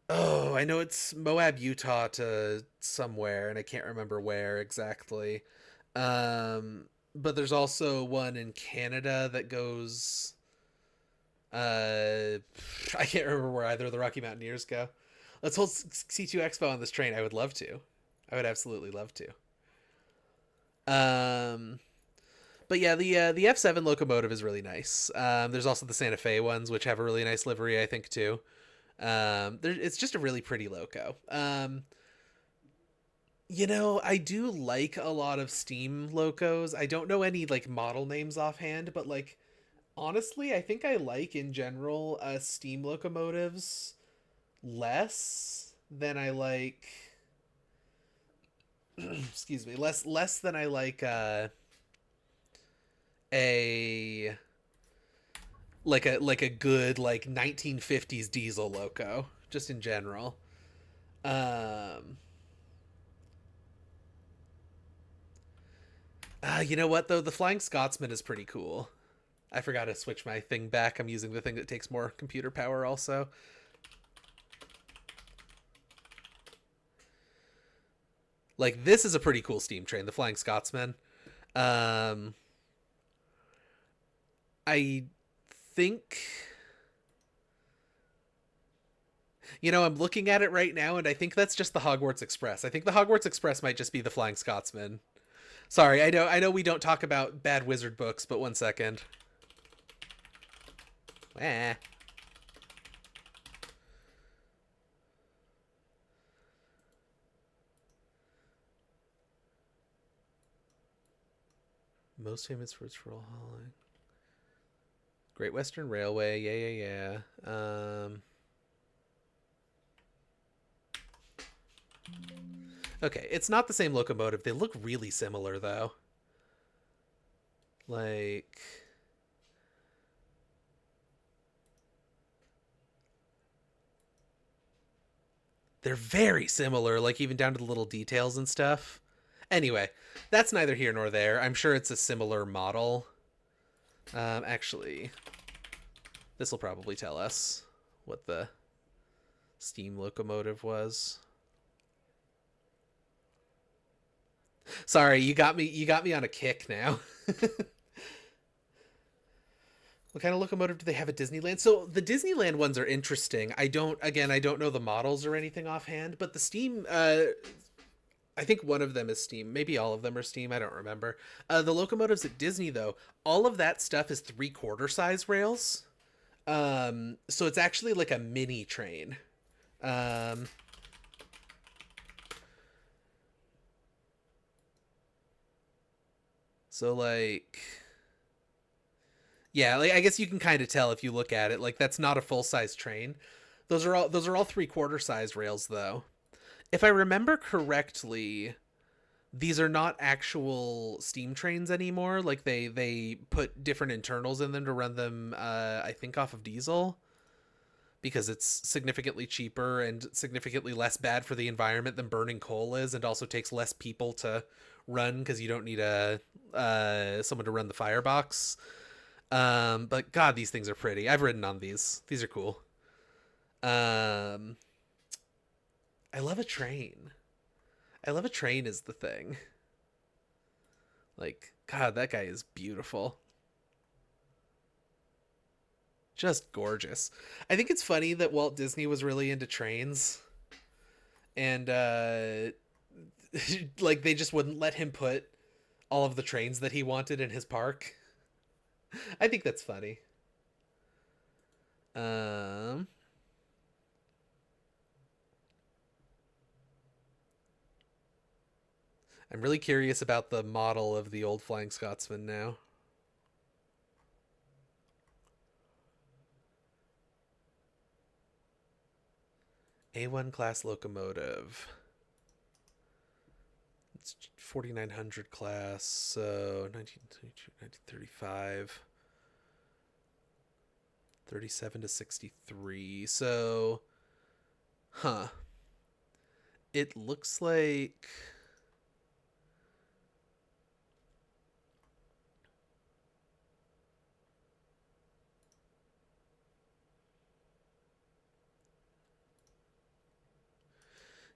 I know it's Moab, Utah to somewhere, and I can't remember where exactly. But there's also one in Canada that goes, I can't remember where either of the Rocky Mountaineers go. Let's hold C2 Expo on this train. I would love to. I would absolutely love to. But yeah, the F7 locomotive is really nice. There's also the Santa Fe ones, which have a really nice livery, I think, too. It's just a really pretty loco. I do like a lot of Steam locos. I don't know any like model names offhand, but like honestly, I think I like in general Steam locomotives less than I like. Excuse me, less than I like a good like 1950s diesel loco, just in general. You know what though, the Flying Scotsman is pretty cool. I forgot to switch my thing back. I'm using the thing that takes more computer power also. Like, this is a pretty cool steam train, the Flying Scotsman. I think, I'm looking at it right now, and I think that's just the Hogwarts Express. I think the Hogwarts Express might just be the Flying Scotsman. Sorry, I know we don't talk about bad wizard books, but one second. Most famous for its rural hauling. Great Western Railway, yeah. Okay, it's not the same locomotive. They look really similar, though. Like, they're very similar, like even down to the little details and stuff. Anyway, that's neither here nor there. I'm sure it's a similar model. Actually, this will probably tell us what the steam locomotive was. Sorry, you got me on a kick now. What kind of locomotive do they have at Disneyland? So the Disneyland ones are interesting. I don't know the models or anything offhand, but the steam, I think one of them is steam. Maybe all of them are steam. I don't remember. The locomotives at Disney, though, all of that stuff is 3/4 size rails. So it's actually like a mini train. So like, Yeah, like I guess you can kind of tell if you look at it. Like that's not a full size train. Those are all 3/4 size rails though. If I remember correctly, these are not actual steam trains anymore. Like they put different internals in them to run them I think off of diesel because it's significantly cheaper and significantly less bad for the environment than burning coal is, and also takes less people to run because you don't need a someone to run the firebox. But God, these things are pretty. I've ridden on these. These are cool. Um, I love a train. I love a train is the thing. Like, God, that guy is beautiful. Just gorgeous. I think it's funny that Walt Disney was really into trains. And, like, they just wouldn't let him put all of the trains that he wanted in his park. I think that's funny. Um, I'm really curious about the model of the old Flying Scotsman now. A1 class locomotive. It's 4900 class, so 1922, 1935. 37 to 63. So, huh. It looks like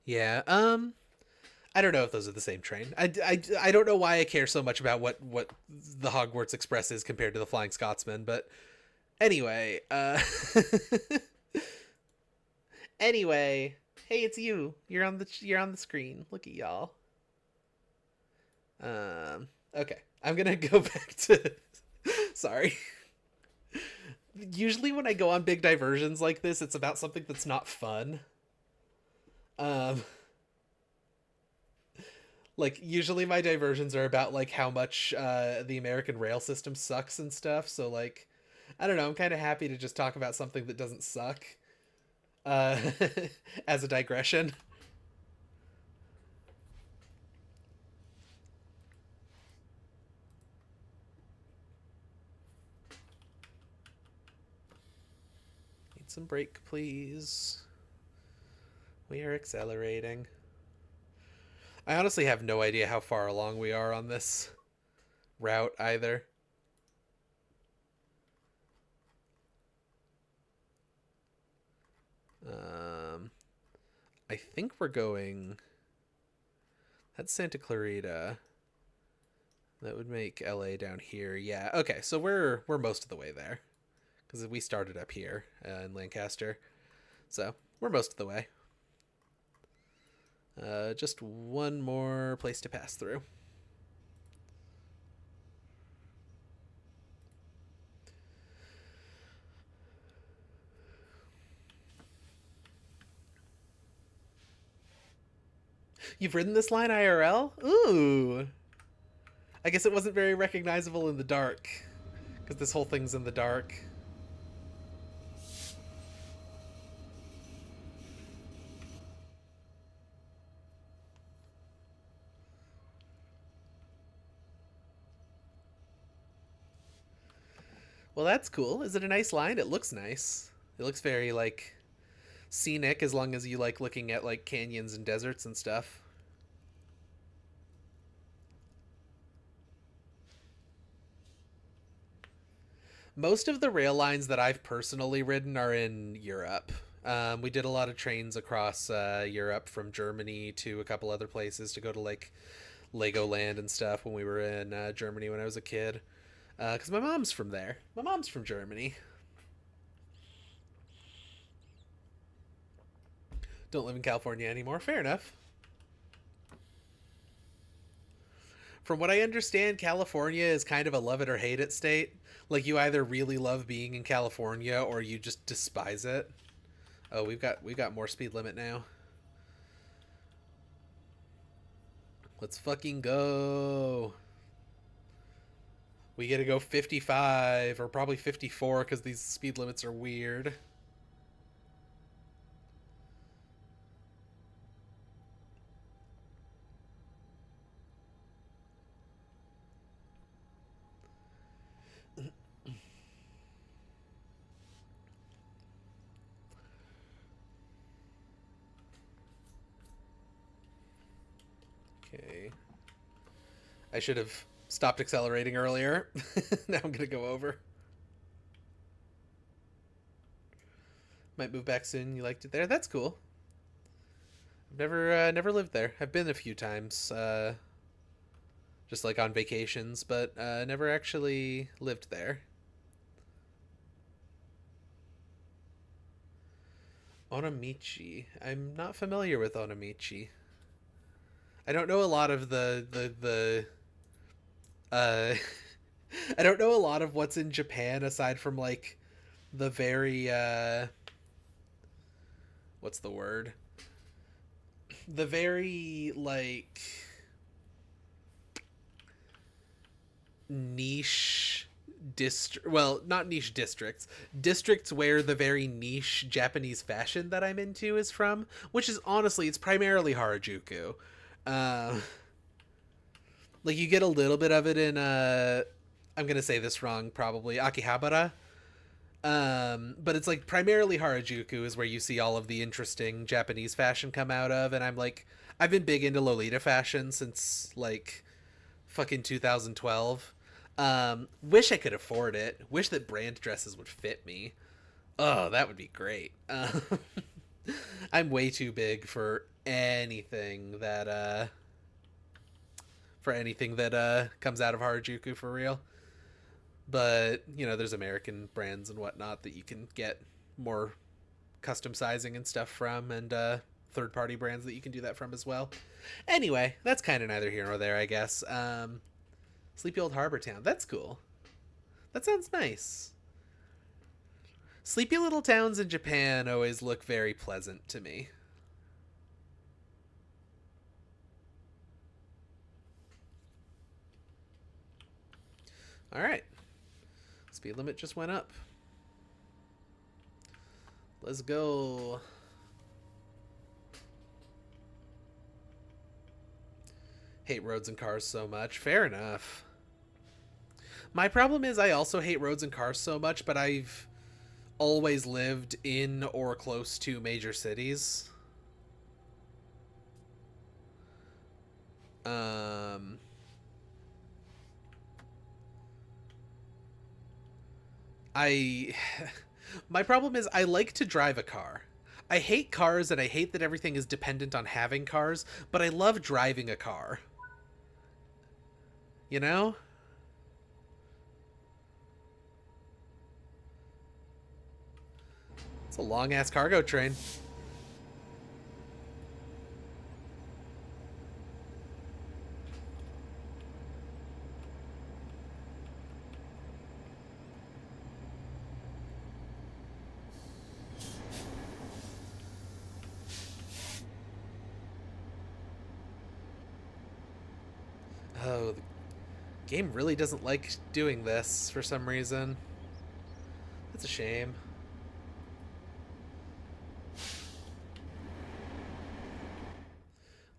yeah, I don't know if those are the same train. I don't know why I care so much about what the Hogwarts Express is compared to the Flying Scotsman, but anyway, anyway, hey, it's you. You're on the screen. Look at y'all. Okay. I'm going to go back to sorry. Usually when I go on big diversions like this, it's about something that's not fun. Um like usually my diversions are about like how much the American rail system sucks and stuff. So like I don't know, I'm kind of happy to just talk about something that doesn't suck uh as a digression. Need some brake, please. We are accelerating. I honestly have no idea how far along we are on this route either. Um, I think we're going. That's Santa Clarita. That would make LA down here. Yeah. Okay. So we're most of the way there because we started up here in Lancaster. So we're most of the way. Just one more place to pass through. You've ridden this line IRL? Ooh. I guess it wasn't very recognizable in the dark because this whole thing's in the dark. Well, that's cool. Is it a nice line? It looks nice. It looks very, like, scenic as long as you like looking at, like, canyons and deserts and stuff. Most of the rail lines that I've personally ridden are in Europe. We did a lot of trains across Europe from Germany to a couple other places to go to, like, Legoland and stuff when we were in Germany when I was a kid. Because my mom's from there. My mom's from Germany. Don't live in California anymore. Fair enough. From what I understand, California is kind of a love it or hate it state. Like you either really love being in California or you just despise it. Oh, we've got more speed limit now. Let's fucking go. We get to go 55 or probably 54 because these speed limits are weird. Okay. I should have stopped accelerating earlier. Now I'm gonna go over. Might move back soon. You liked it there? That's cool. I've never lived there. I've been a few times, just like on vacations, but never actually lived there. Onamichi. I'm not familiar with Onamichi. I don't know a lot of the I don't know a lot of what's in Japan aside from like the very what's the word? The very like niche well, not niche districts where the very niche Japanese fashion that I'm into is from, which is honestly it's primarily Harajuku. Like you get a little bit of it in I'm gonna say this wrong probably, Akihabara. But it's like primarily Harajuku is where you see all of the interesting Japanese fashion come out of, and I've been big into Lolita fashion since like fucking 2012. Wish I could afford it. Wish that brand dresses would fit me. Oh, that would be great. I'm way too big for anything that comes out of Harajuku for real. But, you know, there's American brands and whatnot that you can get more custom sizing and stuff from, and third-party brands that you can do that from as well. Anyway, that's kind of neither here nor there, I guess. Sleepy Old Harbor Town. That's cool. That sounds nice. Sleepy little towns in Japan always look very pleasant to me. All right. Speed limit just went up. Let's go. Hate roads and cars so much. Fair enough. My problem is I also hate roads and cars so much, but I've always lived in or close to major cities. My problem is I like to drive a car. I hate cars and I hate that everything is dependent on having cars, but I love driving a car. You know? It's a long-ass cargo train. Oh, the game really doesn't like doing this for some reason. That's a shame.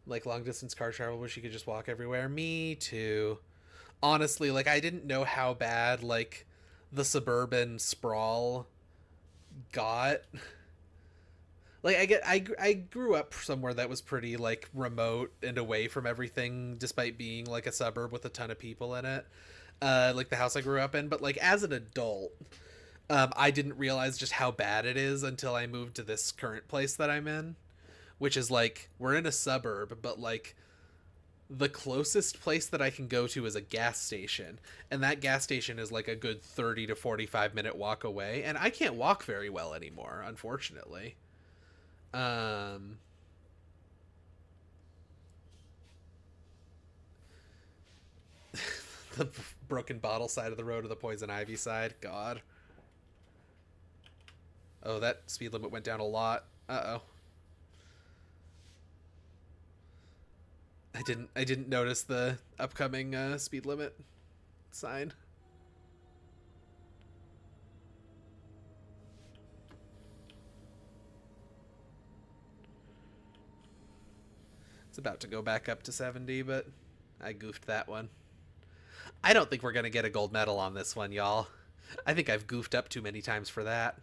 Like long distance car travel where you could just walk everywhere. Me too. Honestly, like I didn't know how bad like the suburban sprawl got. Like I grew up somewhere that was pretty like remote and away from everything despite being like a suburb with a ton of people in it. Like the house I grew up in, but like as an adult, I didn't realize just how bad it is until I moved to this current place that I'm in, which is like we're in a suburb, but like the closest place that I can go to is a gas station, and that gas station is like a good 30 to 45-minute walk away, and I can't walk very well anymore, unfortunately. The broken bottle side of the road or the poison ivy side. God. Oh, that speed limit went down a lot. Uh-oh. I didn't notice the upcoming speed limit sign. It's about to go back up to 70, but I goofed that one. I don't think we're going to get a gold medal on this one, y'all. I think I've goofed up too many times for that.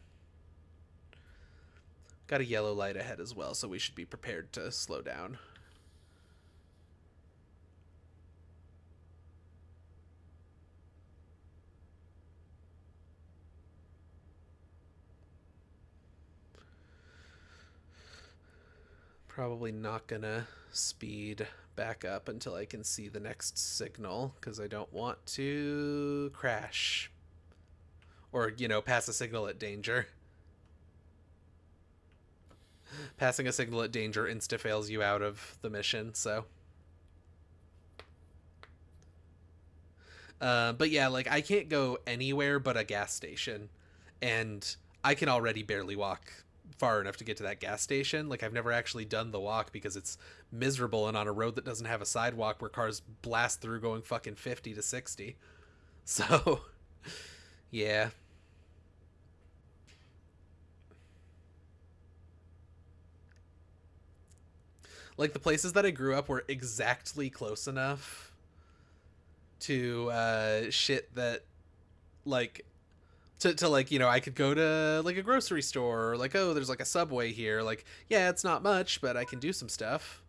Got a yellow light ahead as well, so we should be prepared to slow down. Probably not gonna speed back up until I can see the next signal, because I don't want to crash. Or, you know, pass a signal at danger. Passing a signal at danger insta-fails you out of the mission, so... but yeah, like, I can't go anywhere but a gas station. And I can already barely walk far enough to get to that gas station. Like, I've never actually done the walk because it's miserable and on a road that doesn't have a sidewalk where cars blast through going fucking 50 to 60. So, yeah. Like, the places that I grew up were exactly close enough to shit that, like, to like, you know, I could go to like a grocery store, or like, oh, there's like a Subway here. Like, yeah, it's not much, but I can do some stuff.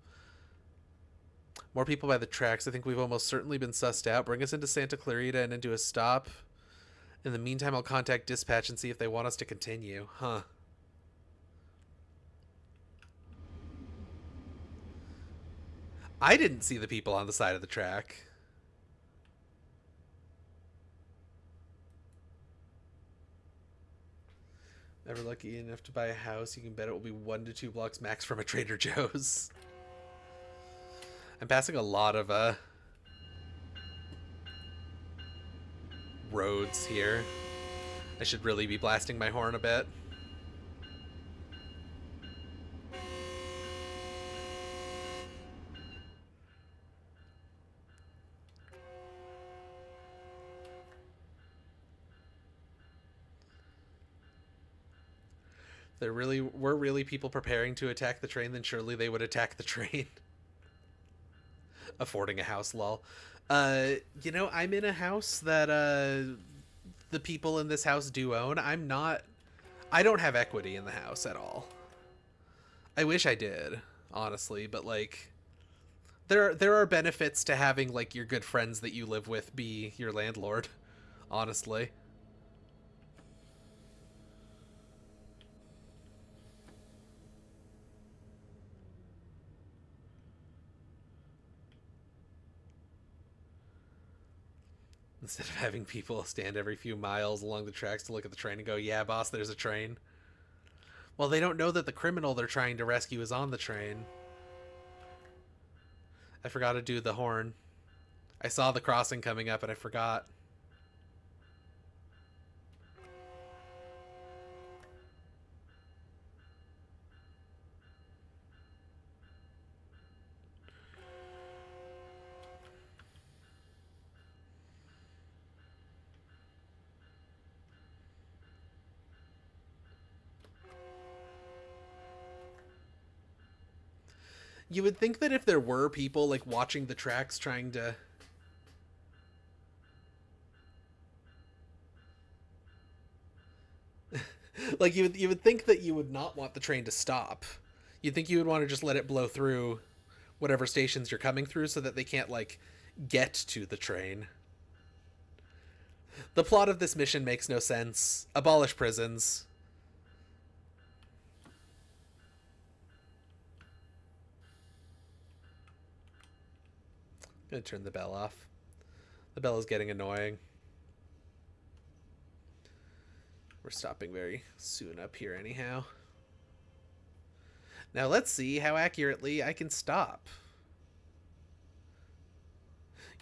More people by the tracks. I think we've almost certainly been sussed out. Bring us into Santa Clarita and into a stop. In the meantime, I'll contact dispatch and see if they want us to continue. Huh. I didn't see the people on the side of the track. Never lucky enough to buy a house, you can bet it will be 1 to 2 blocks max from a Trader Joe's. I'm passing a lot of roads here. I should really be blasting my horn a bit. There really were really people preparing to attack the train, then surely they would attack the train. Affording a house, lol. You know, I'm in a house that the people in this house do own. I don't have equity in the house at all. I wish I did, honestly, but like there are benefits to having like your good friends that you live with be your landlord, honestly. Instead of having people stand every few miles along the tracks to look at the train and go, yeah, boss, there's a train. Well, they don't know that the criminal they're trying to rescue is on the train. I forgot to do the horn. I saw the crossing coming up and I forgot. You would think that if there were people like watching the tracks trying to like you would think that you would not want the train to stop. You'd think you would want to just let it blow through whatever stations you're coming through so that they can't like get to the train. The plot of this mission makes no sense. Abolish prisons. I'm gonna turn the bell off. The bell is getting annoying. We're stopping very soon up here anyhow. Now let's see how accurately I can stop.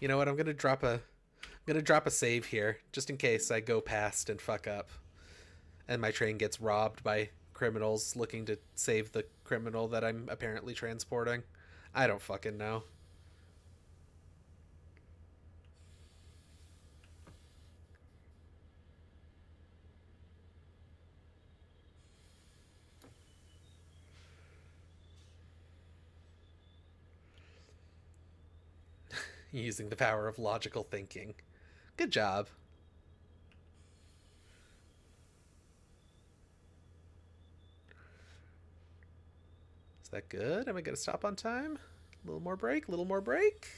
You know what? I'm gonna drop a save here just in case I go past and fuck up, and my train gets robbed by criminals looking to save the criminal that I'm apparently transporting. I don't fucking know. using the power of logical thinking. Good job. Is that good? Am I going to stop on time? A little more break, a little more break.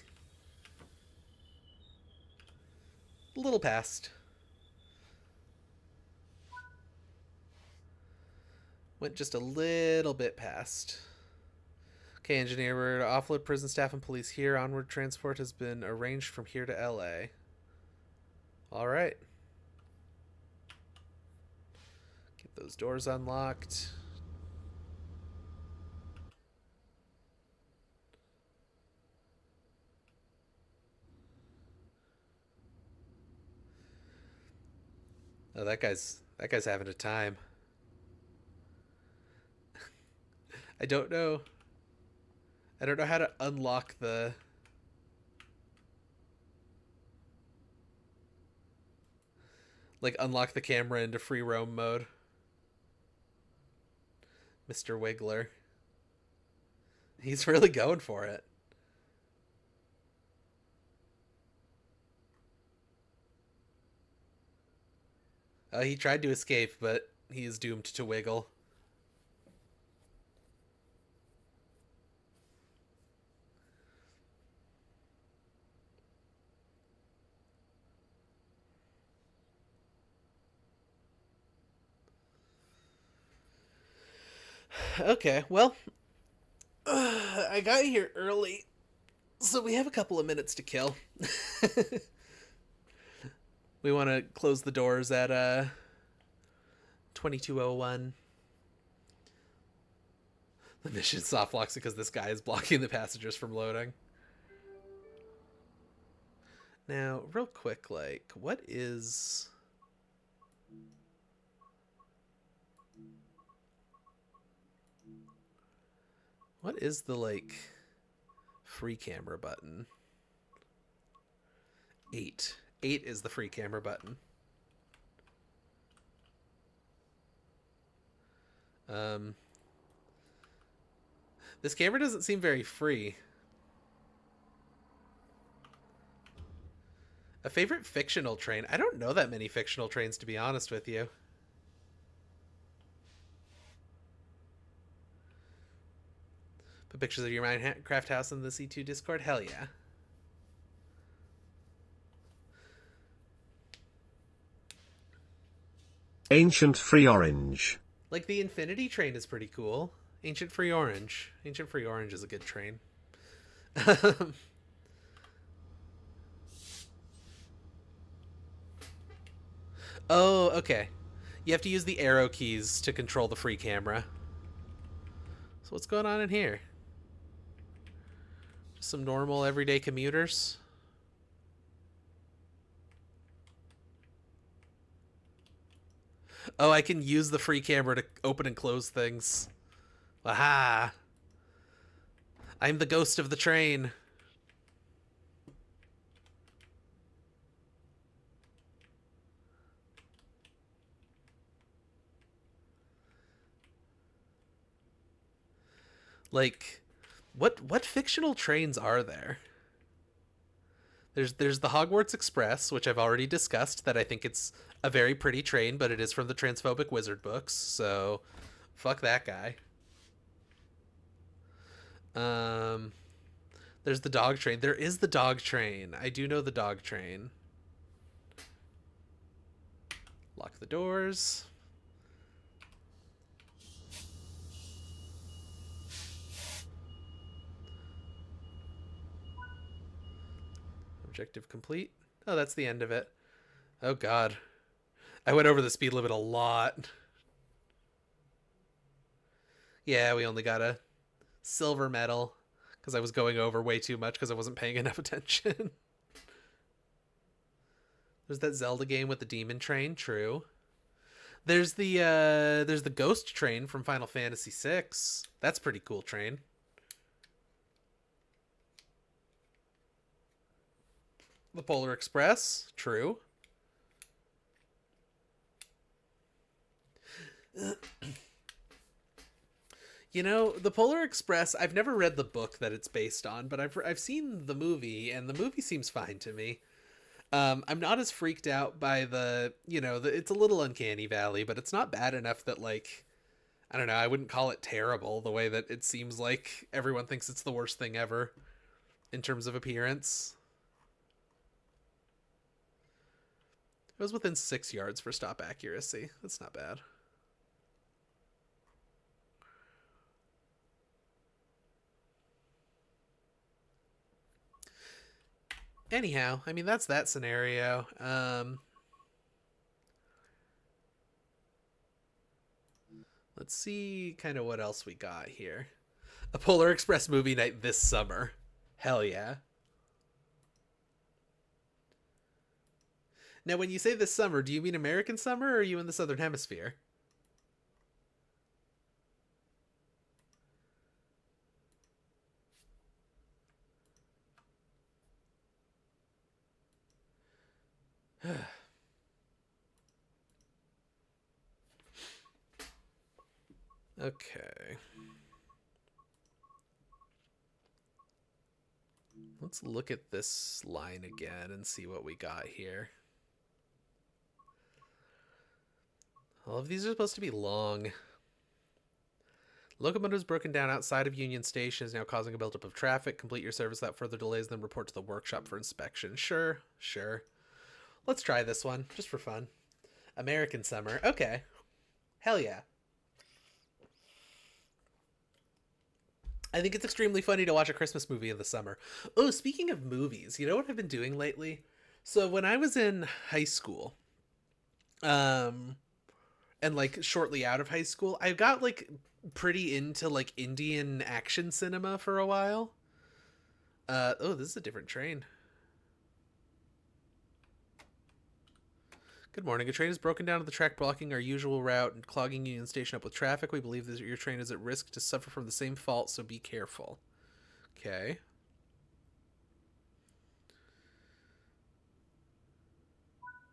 A little past. Went just a little bit past. Okay, engineer, we're to offload prison staff and police here. Onward transport has been arranged from here to LA. All right. Get those doors unlocked. Oh, that guy's having a time. I don't know how to unlock the unlock the camera into free roam mode. Mr. Wiggler. He's really going for it. He tried to escape, but he is doomed to wiggle. Okay, well, I got here early, so we have a couple of minutes to kill. We want to close the doors at 22:01. The mission soft locks because this guy is blocking the passengers from loading. Now, real quick, like, what is the, like, free camera button? 8. 8 is the free camera button. This camera doesn't seem very free. A favorite fictional train? I don't know that many fictional trains, to be honest with you. Put pictures of your Minecraft house in the C2 Discord? Hell yeah. Ancient Free Orange. Like, the Infinity Train is pretty cool. Ancient Free Orange. Ancient Free Orange is a good train. Oh, okay. You have to use the arrow keys to control the free camera. So what's going on in here? Just some normal everyday commuters? Oh, I can use the free camera to open and close things. Aha! I'm the ghost of the train. Like, what fictional trains are there? There's the Hogwarts Express, which I've already discussed, that I think it's a very pretty train, but it is from the transphobic wizard books, so fuck that guy. There's the dog train. There is the dog train. I do know the dog train. Lock the doors. Objective complete. Oh, that's the end of it. Oh, God. I went over the speed limit a lot. Yeah, we only got a silver medal because I was going over way too much because I wasn't paying enough attention. There's that Zelda game with the demon train. True. There's the ghost train from Final Fantasy VI. That's a pretty cool train. The Polar Express. True. You know, the Polar Express, I've never read the book that it's based on, but I've seen the movie, and the movie seems fine to me. I'm not as freaked out by it's a little uncanny valley, but it's not bad enough that, like, I don't know, I wouldn't call it terrible the way that it seems like everyone thinks it's the worst thing ever in terms of appearance. It was within 6 yards for stop accuracy. That's not bad. Anyhow, I mean, that's that scenario. Let's see kind of what else we got here. A Polar Express movie night this summer. Hell yeah. Now, when you say this summer, do you mean American summer, or are you in the Southern Hemisphere? Okay. Let's look at this line again and see what we got here. All of these are supposed to be long. Locomotives broken down outside of Union Station is now causing a buildup of traffic. Complete your service without further delays, then report to the workshop for inspection. Sure, sure. Let's try this one, just for fun. American summer. Okay. Hell yeah. I think it's extremely funny to watch a Christmas movie in the summer. Oh, speaking of movies, you know what I've been doing lately? So when I was in high school, and like shortly out of high school, I got like pretty into like Indian action cinema for a while. Oh, this is a different train. Good morning. A train is broken down to the track, blocking our usual route and clogging Union Station up with traffic. We believe that your train is at risk to suffer from the same fault, so be careful. Okay.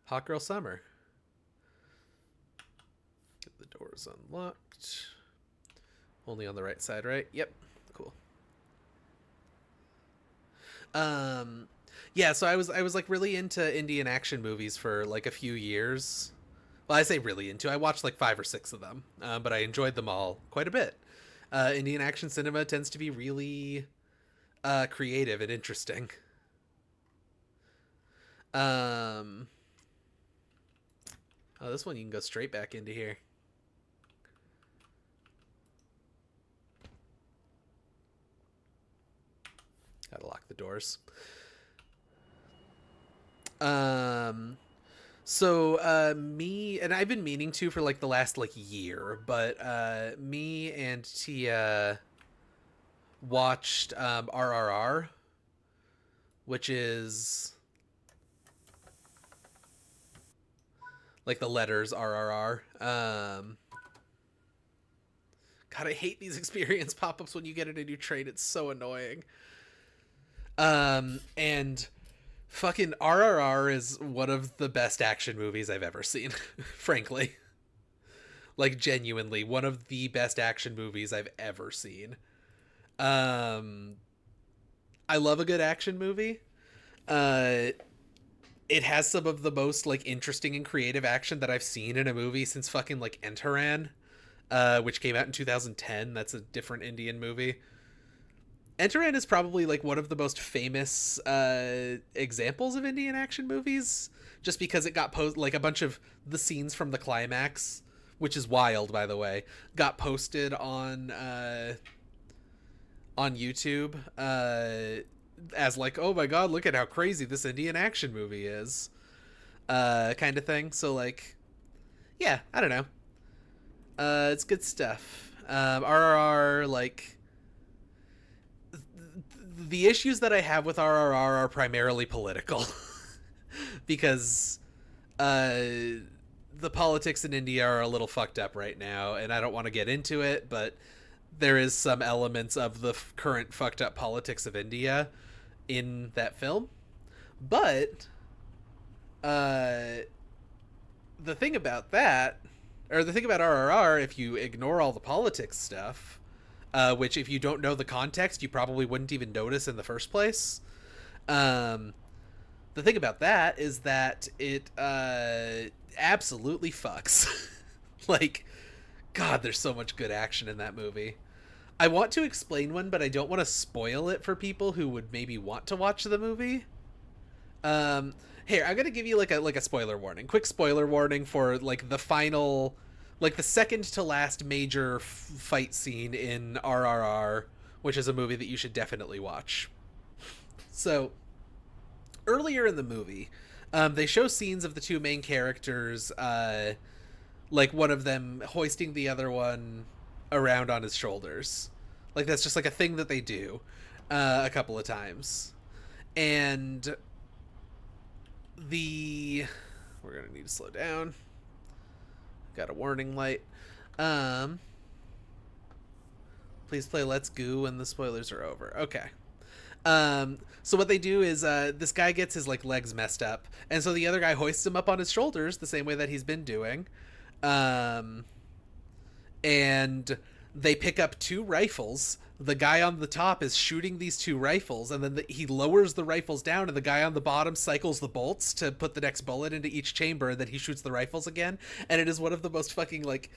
Hot Girl Summer. Get the doors unlocked. Only on the right side, right? Yep. Cool. Yeah, so I was like really into Indian action movies for like a few years. Well, I say really into. I watched like 5 or 6 of them, but I enjoyed them all quite a bit. Indian action cinema tends to be really creative and interesting. Oh, this one you can go straight back into here. Gotta lock the doors. Me and I've been meaning to for like the last like year, but me and Tia watched RRR, which is like the letters RRR. God, I hate these experience pop-ups when you get in a new train. It's so annoying. And fucking RRR is one of the best action movies I've ever seen, frankly. Like, genuinely, one of the best action movies I've ever seen. I love a good action movie. It has some of the most, like, interesting and creative action that I've seen in a movie since fucking, like, Entaran, which came out in 2010. That's a different Indian movie. Entaran is probably like one of the most famous examples of Indian action movies, just because it got like a bunch of the scenes from the climax, which is wild, by the way, got posted on YouTube as like, oh my god, look at how crazy this Indian action movie is, kind of thing. So like, yeah, I don't know. It's good stuff. RRR, like, the issues that I have with RRR are primarily political because the politics in India are a little fucked up right now, and I don't want to get into it, but there is some elements of the current fucked up politics of India in that film. But the thing about that, or the thing about RRR, if you ignore all the politics stuff, which if you don't know the context, you probably wouldn't even notice in the first place. The thing about that is that it absolutely fucks. Like, God, there's so much good action in that movie. I want to explain one, but I don't want to spoil it for people who would maybe want to watch the movie. Here, I'm gonna give you like a spoiler warning, quick spoiler warning for like the final, like the second to last major fight scene in RRR, which is a movie that you should definitely watch. So, earlier in the movie, they show scenes of the two main characters, like one of them hoisting the other one around on his shoulders. Like that's just like a thing that they do a couple of times. And we're gonna need to slow down. Got a warning light. Please play Let's Go when the spoilers are over. Okay. So what they do is this guy gets his like legs messed up, and so the other guy hoists him up on his shoulders the same way that he's been doing. And they pick up two rifles. The guy on the top is shooting these two rifles, and then he lowers the rifles down, and the guy on the bottom cycles the bolts to put the next bullet into each chamber, and then he shoots the rifles again. And it is one of the most fucking like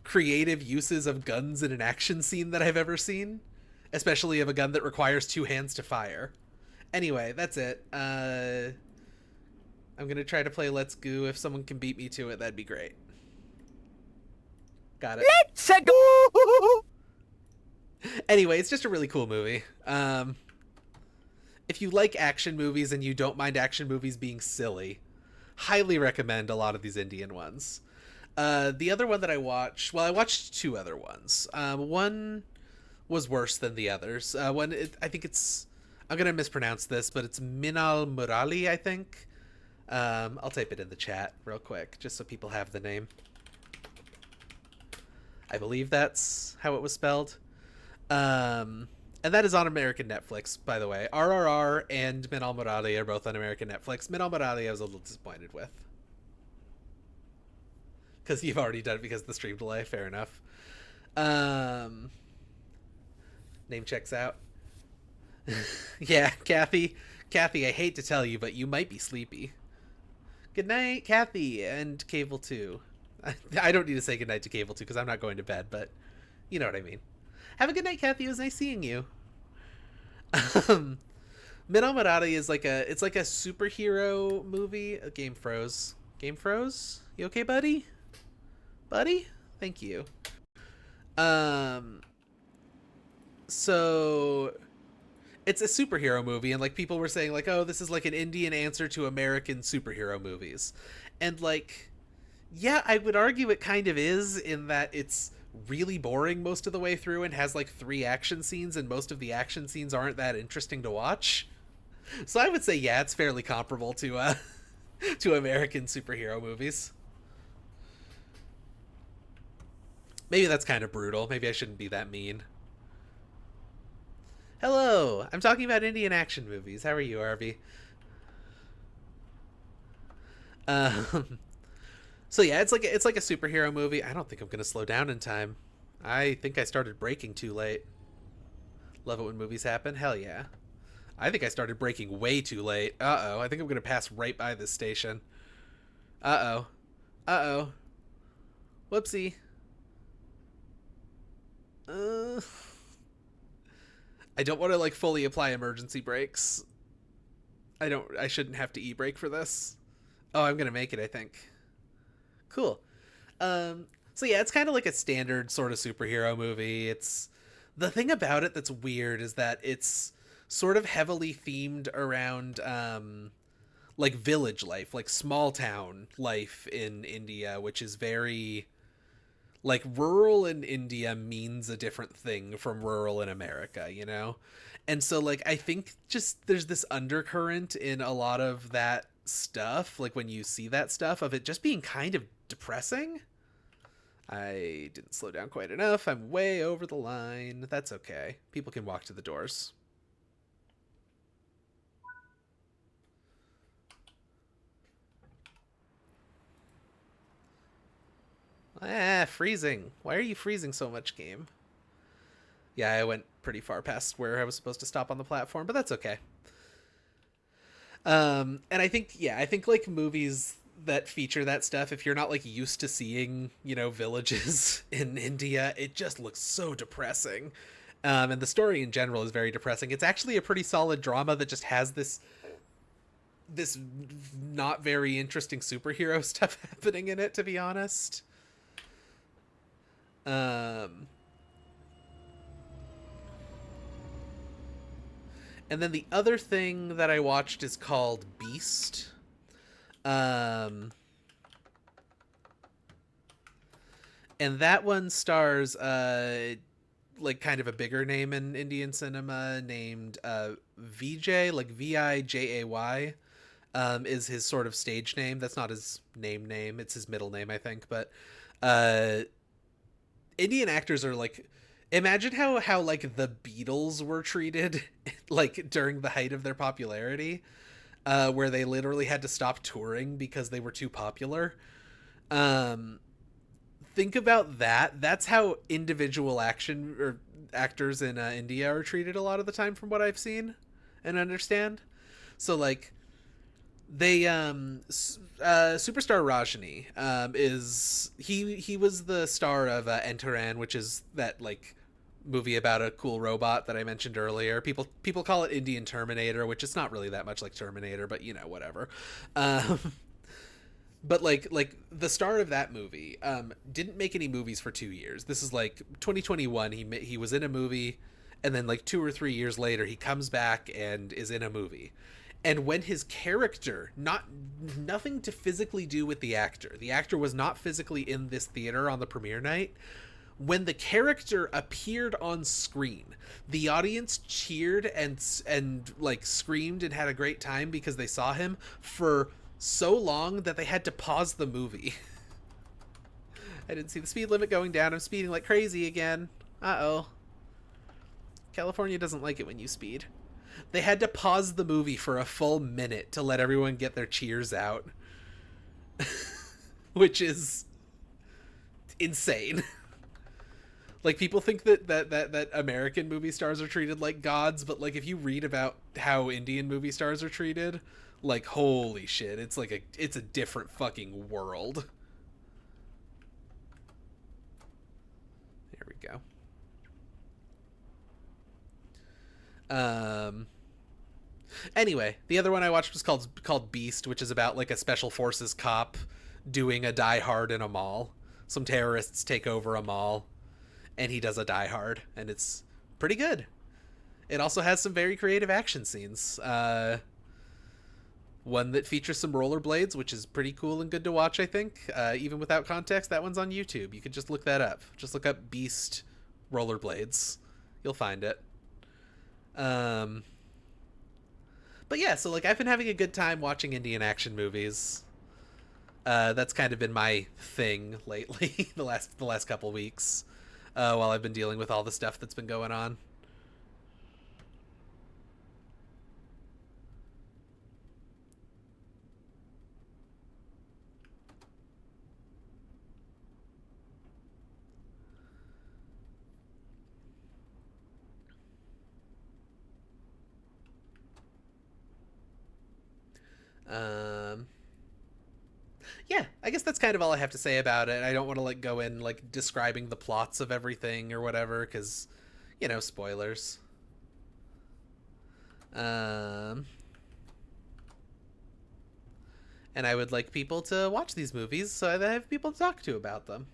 creative uses of guns in an action scene that I've ever seen, especially of a gun that requires two hands to fire. Anyway, that's it. I'm gonna try to play Let's Go. If someone can beat me to it, that'd be great. Got it. Let's go! Anyway, it's just a really cool movie. If you like action movies and you don't mind action movies being silly, highly recommend a lot of these Indian ones. The other one that I watched, well, I watched two other ones. One was worse than the others. I think it's, I'm going to mispronounce this, but it's Minal Murali, I think. I'll type it in the chat real quick, just so people have the name. I believe that's how it was spelled. And that is on American Netflix, by the way. RRR and Minal Murali are both on American Netflix. Minal Murali I was a little disappointed with, because you've already done it because of the stream delay. Fair enough. Name checks out. Yeah, Kathy, I hate to tell you, but you might be sleepy. Good night, Kathy, and Cable 2. I don't need to say goodnight to Cable 2 because I'm not going to bed, but you know what I mean. Have a good night, Kathy. It was nice seeing you. Minal Murali is like a superhero movie. Game froze. Game froze? You okay, buddy? Buddy? Thank you. So it's a superhero movie, and like people were saying like, oh, this is like an Indian answer to American superhero movies. And like, yeah, I would argue it kind of is, in that it's really boring most of the way through and has like 3 action scenes, and most of the action scenes aren't that interesting to watch. So I would say, yeah, it's fairly comparable to to American superhero movies. Maybe that's kind of brutal. Maybe I shouldn't be that mean. Hello, I'm talking about Indian action movies. How are you, Arby? So yeah, it's like a superhero movie. I don't think I'm gonna slow down in time. I think I started braking too late. Love it when movies happen. Hell yeah. I think I started braking way too late. Uh-oh. I think I'm gonna pass right by this station. Uh-oh. Uh-oh. Whoopsie. I don't want to like fully apply emergency brakes. I shouldn't have to e-brake for this. Oh, I'm gonna make it, I think. Cool. So yeah, it's kind of like a standard sort of superhero movie. It's, the thing about it that's weird is that it's sort of heavily themed around like village life, like small town life in India, which is very, like, rural in India means a different thing from rural in America, you know? And so like I think just there's this undercurrent in a lot of that stuff, like when you see that stuff, of it just being kind of depressing. I didn't slow down quite enough. I'm way over the line. That's okay. People can walk to the doors. Freezing. Why are you freezing so much, game? Yeah, I went pretty far past where I was supposed to stop on the platform, but that's okay. And I think like movies that feature that stuff, if you're not like used to seeing, you know, villages in India, it just looks so depressing. And the story in general is very depressing. It's actually a pretty solid drama that just has this not very interesting superhero stuff happening in it, to be honest. Um and then the other thing that I watched is called Beast. Um and that one stars like kind of a bigger name in Indian cinema named Vijay, like Vijay, is his sort of stage name. That's not his name. It's his middle name, I think. But uh, Indian actors are like, imagine how like the Beatles were treated like during the height of their popularity, where they literally had to stop touring because they were too popular. Um, think about that. That's how individual action or actors in India are treated a lot of the time, from what I've seen and understand. So like they superstar Rajni is he was the star of Enteran, which is that like movie about a cool robot that I mentioned earlier. People call it Indian Terminator, which is not really that much like Terminator, but you know, whatever. um but like the star of that movie didn't make any movies for 2 years. This is like 2021. He was in a movie, and then like 2 or 3 years later he comes back and is in a movie. And when his character, nothing to physically do with the actor was not physically in this theater on the premiere night, when the character appeared on screen, the audience cheered and like screamed and had a great time because they saw him for so long that they had to pause the movie. I didn't see the speed limit going down. I'm speeding like crazy again. Uh-oh. California doesn't like it when you speed. They had to pause the movie for a full minute to let everyone get their cheers out. Which is insane. Like, people think that American movie stars are treated like gods, but like if you read about how Indian movie stars are treated, like holy shit, it's a different fucking world. There we go. Anyway, the other one I watched was called Beast, which is about like a special forces cop doing a Die Hard in a mall. Some terrorists take over a mall, and he does a Die Hard, and it's pretty good. It also has some very creative action scenes. One that features some rollerblades, which is pretty cool and good to watch, I think. Even without context, that one's on YouTube. You could just look that up. Just look up Beast rollerblades. You'll find it. But yeah, so like I've been having a good time watching Indian action movies. That's kind of been my thing lately, the last couple weeks, while I've been dealing with all the stuff that's been going on. Yeah, I guess that's kind of all I have to say about it. I don't want to like go in like describing the plots of everything or whatever, because, you know, spoilers. Um, and I would like people to watch these movies so that I have people to talk to about them.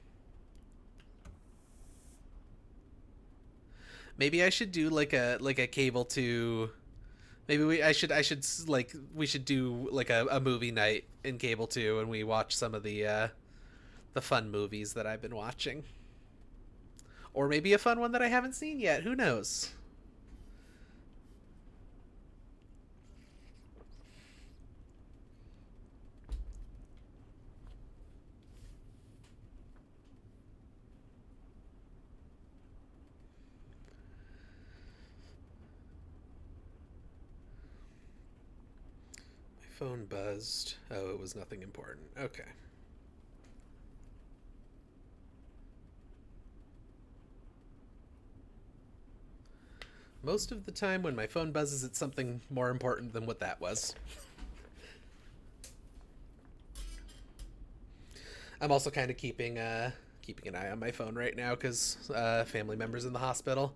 Maybe I should do like a cable to. Maybe we should do like a movie night in cable 2, and we watch some of the fun movies that I've been watching. Or maybe a fun one that I haven't seen yet. Who knows? My phone buzzed. Oh, it was nothing important. Okay. Most of the time when my phone buzzes, it's something more important than what that was. I'm also kind of keeping an eye on my phone right now because family member's in the hospital.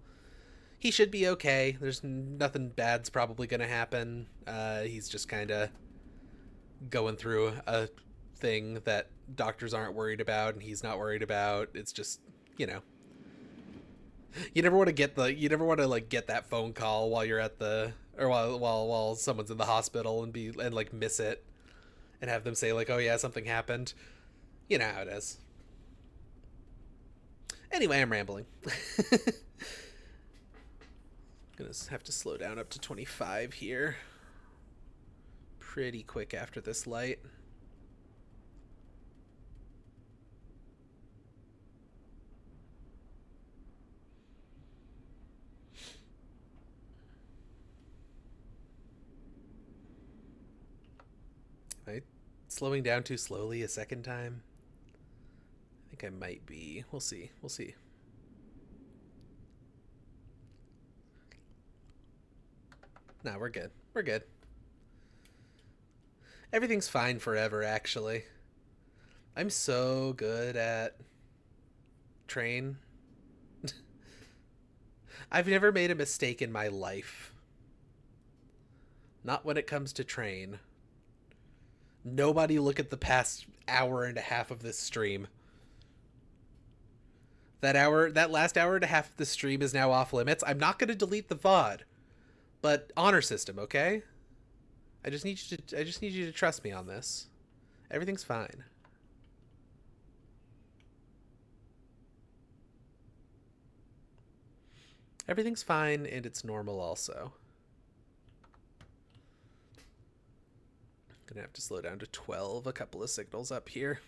He should be okay. There's nothing bad's probably going to happen. He's just kind of going through a thing that doctors aren't worried about and he's not worried about. It's just, you know, you never want to like get that phone call while you're at the, or while someone's in the hospital and like miss it and have them say like, oh yeah, something happened. You know how it is. Anyway, I'm rambling. Gonna have to slow down up to 25 here. Pretty quick after this light. Am I slowing down too slowly a second time? I think I might be. We'll see. We'll see. No, we're good. We're good. Everything's fine forever, actually. I'm so good at train. I've never made a mistake in my life. Not when it comes to train. Nobody look at the past hour and a half of this stream. That last hour and a half of the stream is now off limits. I'm not going to delete the VOD. But honor system, okay? I just need you to trust me on this. Everything's fine. Everything's fine and it's normal also. Gonna have to slow down to 12, a couple of signals up here.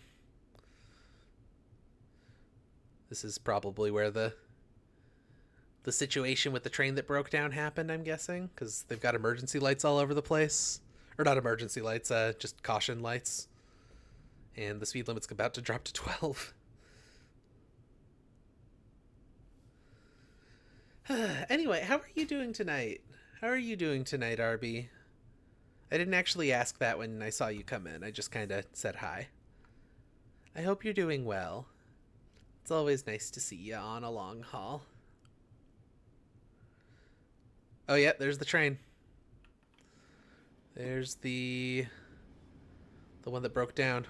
This is probably where the situation with the train that broke down happened, I'm guessing, because they've got emergency lights all over the place. Or not emergency lights, just caution lights. And the speed limit's about to drop to 12. Anyway, how are you doing tonight? How are you doing tonight, Arby? I didn't actually ask that when I saw you come in. I just kind of said hi. I hope you're doing well. It's always nice to see you on a long haul. Oh yeah, there's the train. There's the one that broke down.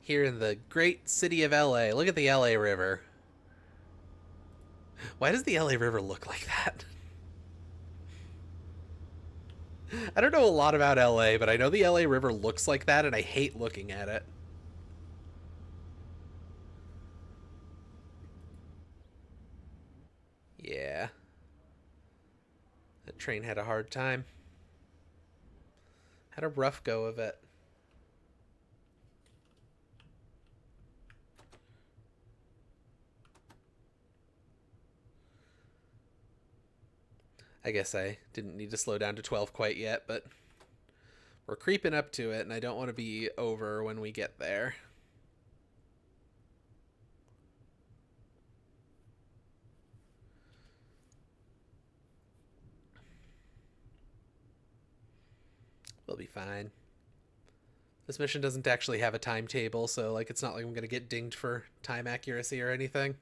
Here in the great city of LA. Look at the LA River. Why does the LA River look like that? I don't know a lot about LA, but I know the LA River looks like that and I hate looking at it. Yeah. That train had a hard time. Had a rough go of it. I guess I didn't need to slow down to 12 quite yet, but we're creeping up to it, and I don't want to be over when we get there. We'll be fine. This mission doesn't actually have a timetable, so like it's not like I'm going to get dinged for time accuracy or anything.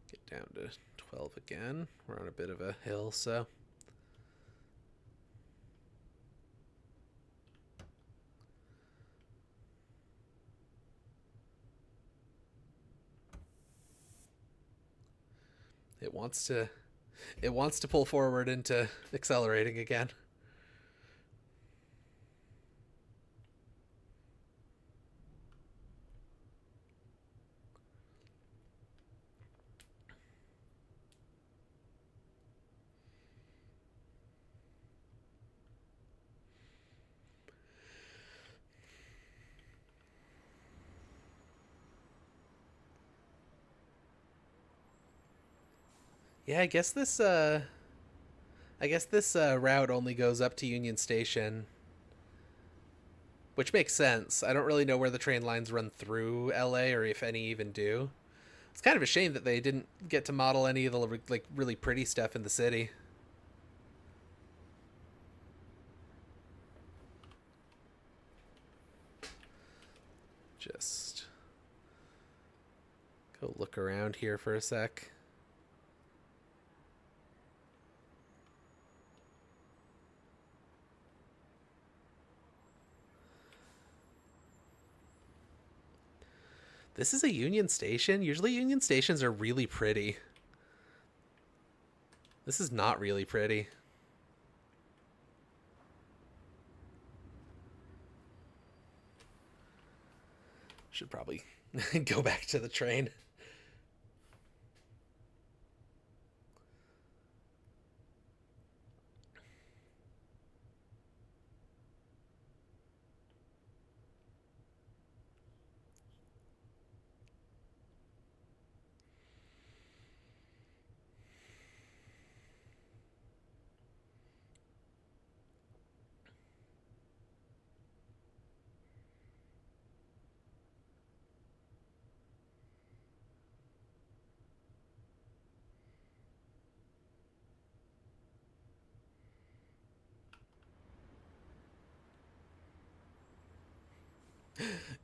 Get down to 12 again. We're on a bit of a hill, so... It wants to pull forward into accelerating again. Yeah, I guess this route only goes up to Union Station. which makes sense. I don't really know where the train lines run through LA or if any even do. It's kind of a shame that they didn't get to model any of the like really pretty stuff in the city. Just go look around here for a sec. This is a Union Station? Usually Union Stations are really pretty. This is not really pretty. Should probably go back to the train.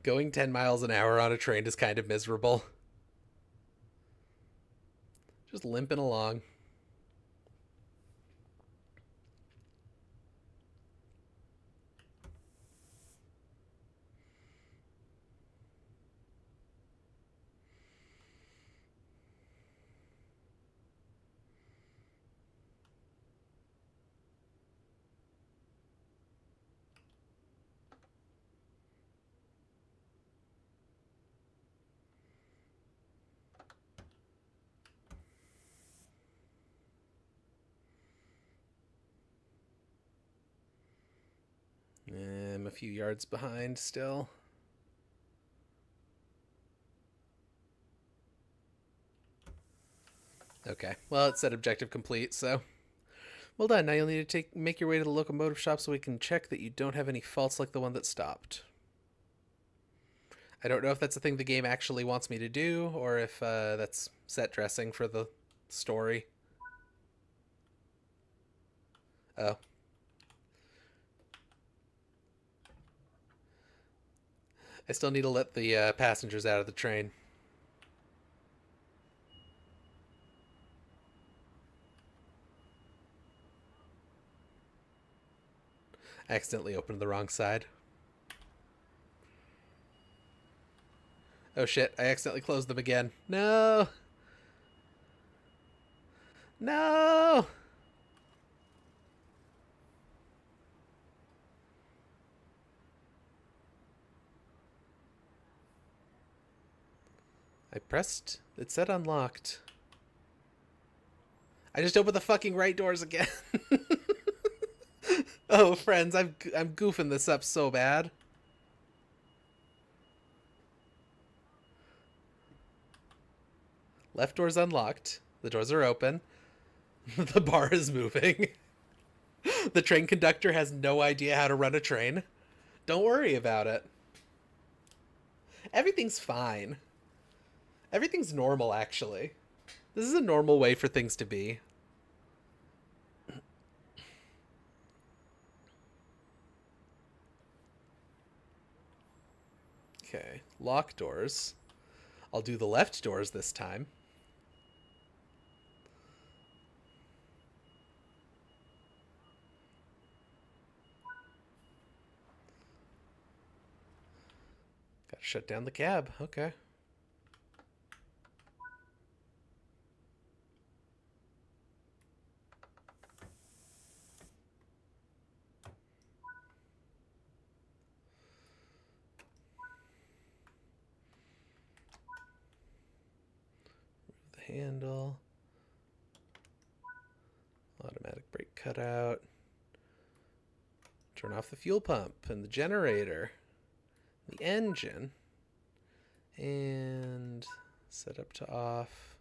Going 10 miles an hour on a train is kind of miserable. Just limping along. I'm a few yards behind still. Okay, well, it said objective complete, so well done. Now you'll need to make your way to the locomotive shop so we can check that you don't have any faults like the one that stopped. I don't know if that's a thing the game actually wants me to do, or if that's set dressing for the story. Oh. I still need to let the passengers out of the train. I accidentally opened the wrong side. Oh shit, I accidentally closed them again. No! No! I pressed. It said unlocked. I just opened the fucking right doors again. Oh, friends, I'm goofing this up so bad. Left door's unlocked. The doors are open. The bar is moving. The train conductor has no idea how to run a train. Don't worry about it. Everything's fine. Everything's normal, actually. This is a normal way for things to be. Okay, lock doors. I'll do the left doors this time. Gotta shut down the cab. Okay. Handle, automatic brake cutout, turn off the fuel pump and the generator, the engine, and set up to off.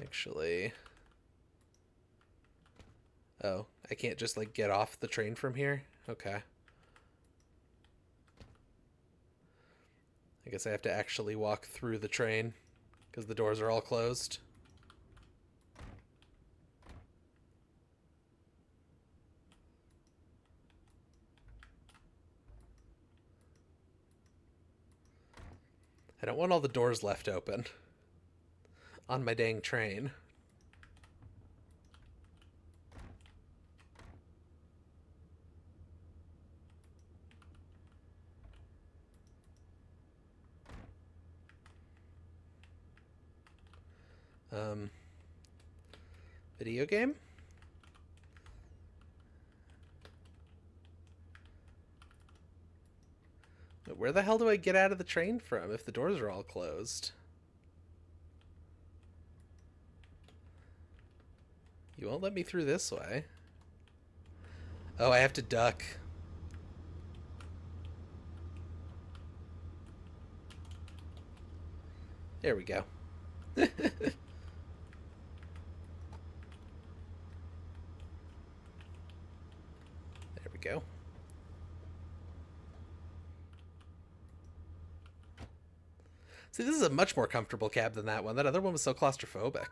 Actually, Oh, I can't just, like, get off the train from here? Okay. I guess I have to actually walk through the train, because the doors are all closed. I don't want all the doors left open on my dang train. Video game? Where the hell do I get out of the train from if the doors are all closed? You won't let me through this way. Oh, I have to duck. There we go. There we go. See, this is a much more comfortable cab than that one. That other one was so claustrophobic.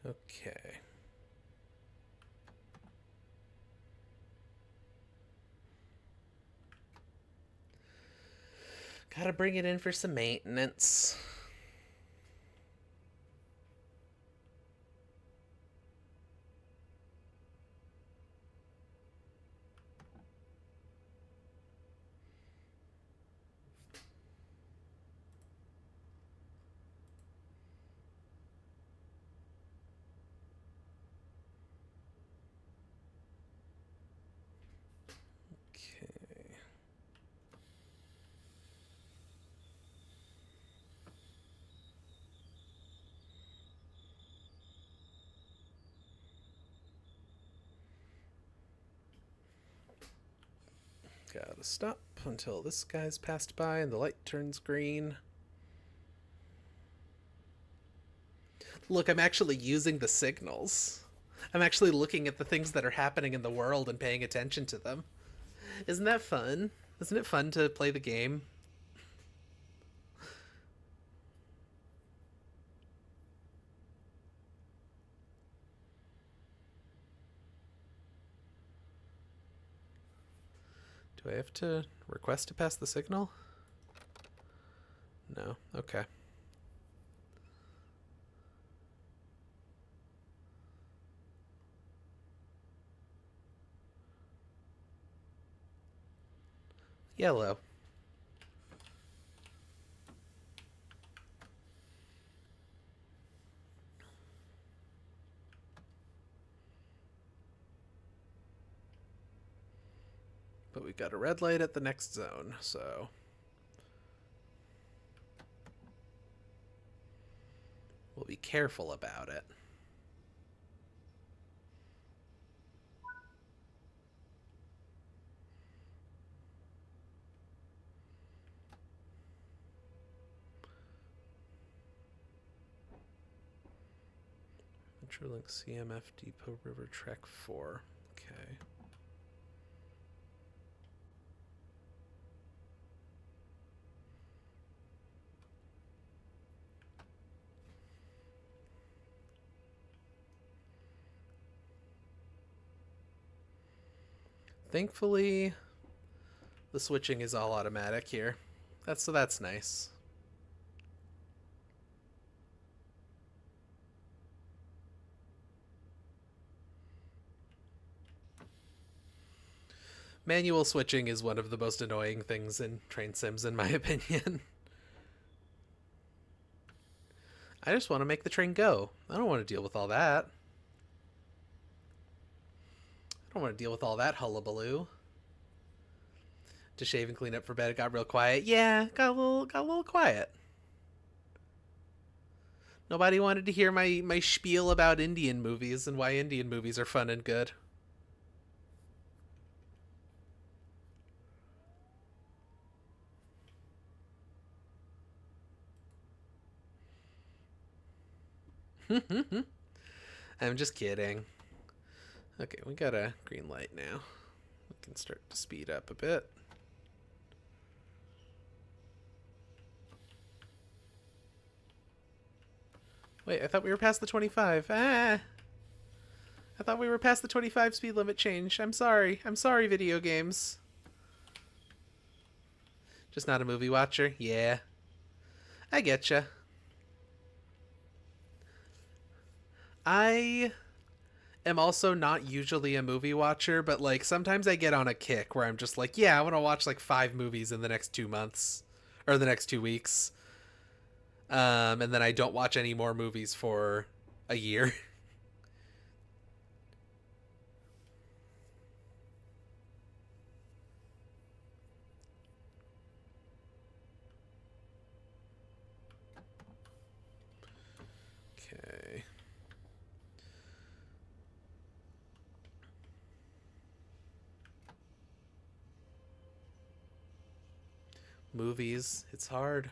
Okay. Gotta bring it in for some maintenance. Okay. Gotta stop until this guy's passed by and the light turns green. Look, I'm actually using the signals. I'm actually looking at the things that are happening in the world and paying attention to them. Isn't that fun? Isn't it fun to play the game? Do I have to request to pass the signal? No. Okay. Yellow. But we got a red light at the next zone, so we'll be careful about it. Metrolink CMF Depot River Trek 4. Okay. Thankfully, the switching is all automatic here. That's nice. Manual switching is one of the most annoying things in train sims, in my opinion. I just want to make the train go. I don't want to deal with all that. I don't want to deal with all that hullabaloo. To shave and clean up for bed, it got real quiet. Yeah, got a little quiet. Nobody wanted to hear my spiel about Indian movies and why Indian movies are fun and good. I'm just kidding. Okay, we got a green light now. We can start to speed up a bit. Wait, I thought we were past the 25. Ah! I thought we were past the 25 speed limit change. I'm sorry. I'm sorry, video games. Just not a movie watcher? Yeah. I getcha. I am also not usually a movie watcher, but like sometimes I get on a kick where I'm just like, yeah, I want to watch like 5 movies in the next 2 months or the next 2 weeks. And then I don't watch any more movies for a year. Okay. Movies, it's hard.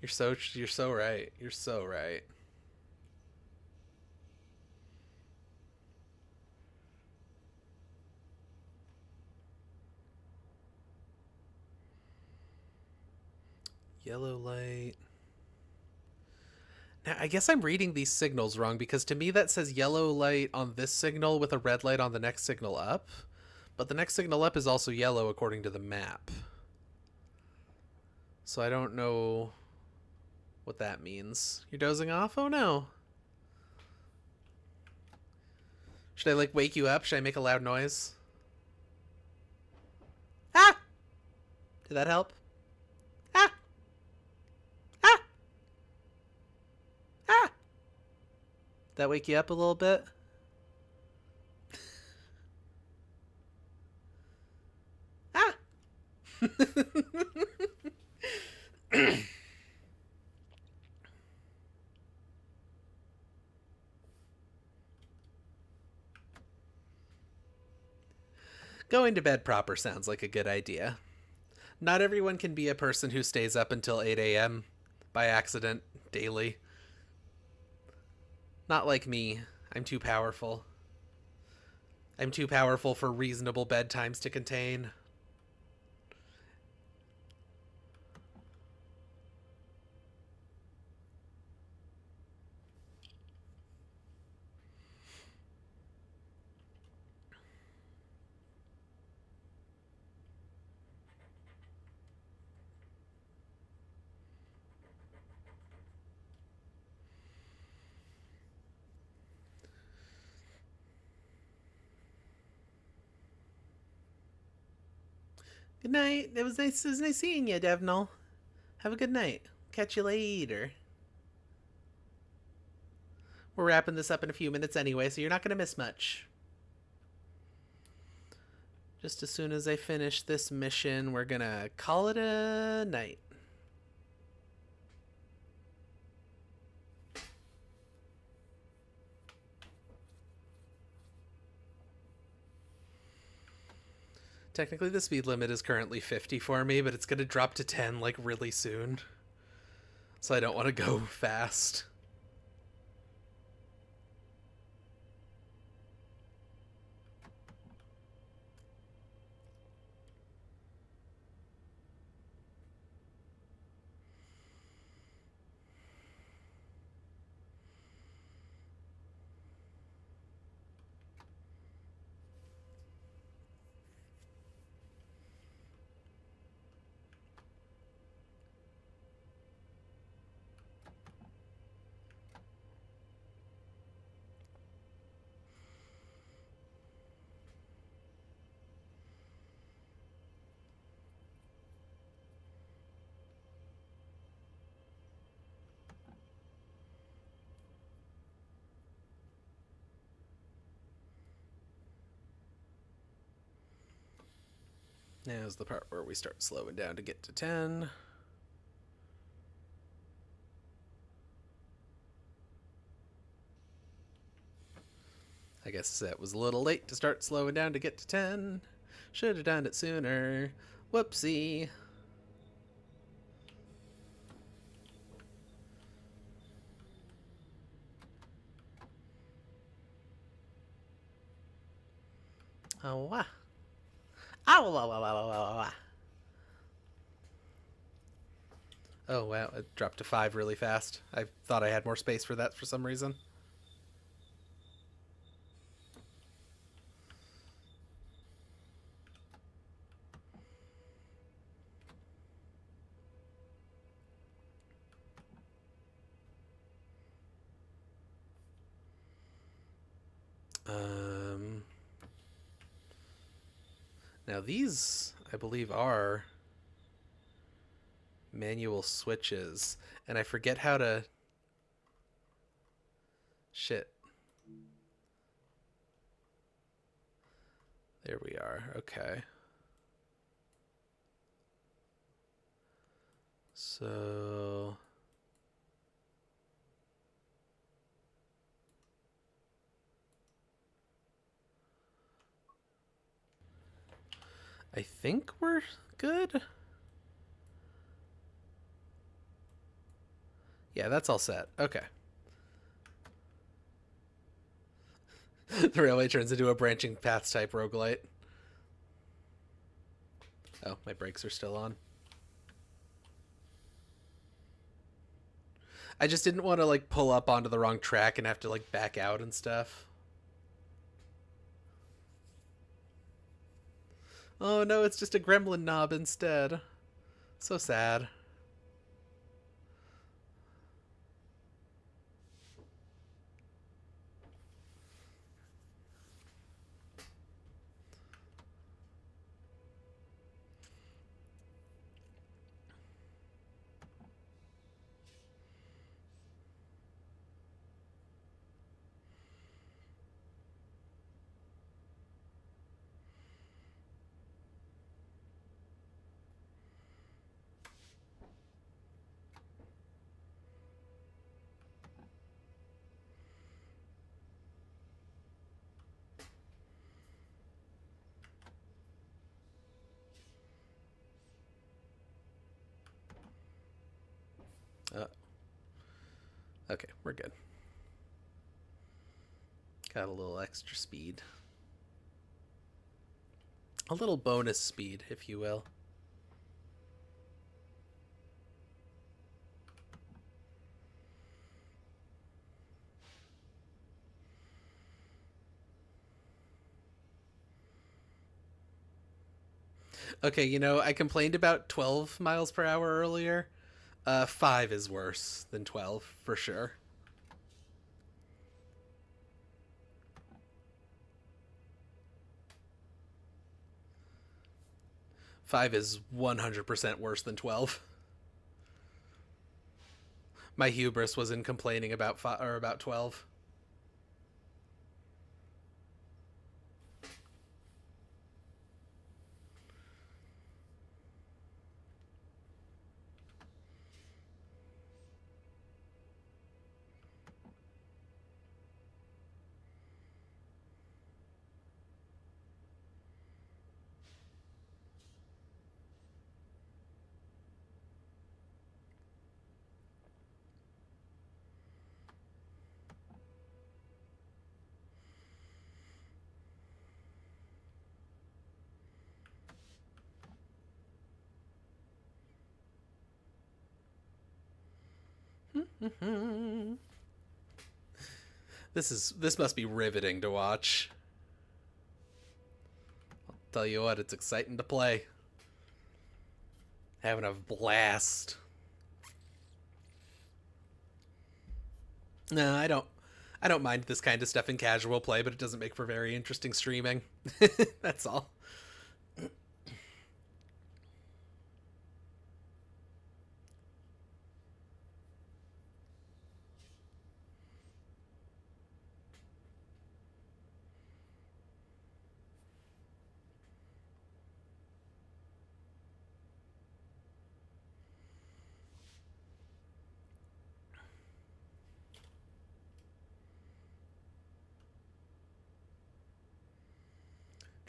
You're so right. You're so right. Yellow light. Now, I guess I'm reading these signals wrong because to me that says yellow light on this signal with a red light on the next signal up. But the next signal up is also yellow according to the map. So I don't know what that means. You're dozing off? Oh no. Should I like wake you up? Should I make a loud noise? Ah! Did that help? Ah! Ah! Ah! Did that wake you up a little bit? Ah! Going to bed proper sounds like a good idea. Not everyone can be a person who stays up until 8 a.m. by accident daily. Not like me. I'm too powerful. I'm too powerful for reasonable bedtimes to contain. Good night. It was nice seeing you, Devnal. Have a good night. Catch you later. We're wrapping this up in a few minutes anyway, so you're not going to miss much. Just as soon as I finish this mission, we're going to call it a night. Technically, the speed limit is currently 50 for me, but it's going to drop to 10, like, really soon. So I don't want to go fast. Now's the part where we start slowing down to get to 10. I guess that was a little late to start slowing down to get to 10. Should have done it sooner. Whoopsie. Oh, wow. Ow, wow, wow, wow, wow, wow. Oh, wow. It dropped to 5 really fast. I thought I had more space for that for some reason. Now these, I believe, are manual switches, and I forget how to... Shit. There we are. Okay. So... I think we're good. Yeah, that's all set. Okay. The railway turns into a branching paths type roguelite. Oh, my brakes are still on. I just didn't want to like pull up onto the wrong track and have to like back out and stuff. Oh no, it's just a gremlin knob instead. So sad. Okay, we're good. Got a little extra speed. A little bonus speed, if you will. Okay, you know, I complained about 12 miles per hour earlier. 5 is worse than 12, for sure. Five is 100% worse than 12. My hubris was in complaining about about 12. This must be riveting to watch. I'll tell you what, it's exciting to play. Having a blast. No, I don't mind this kind of stuff in casual play, but it doesn't make for very interesting streaming. That's all.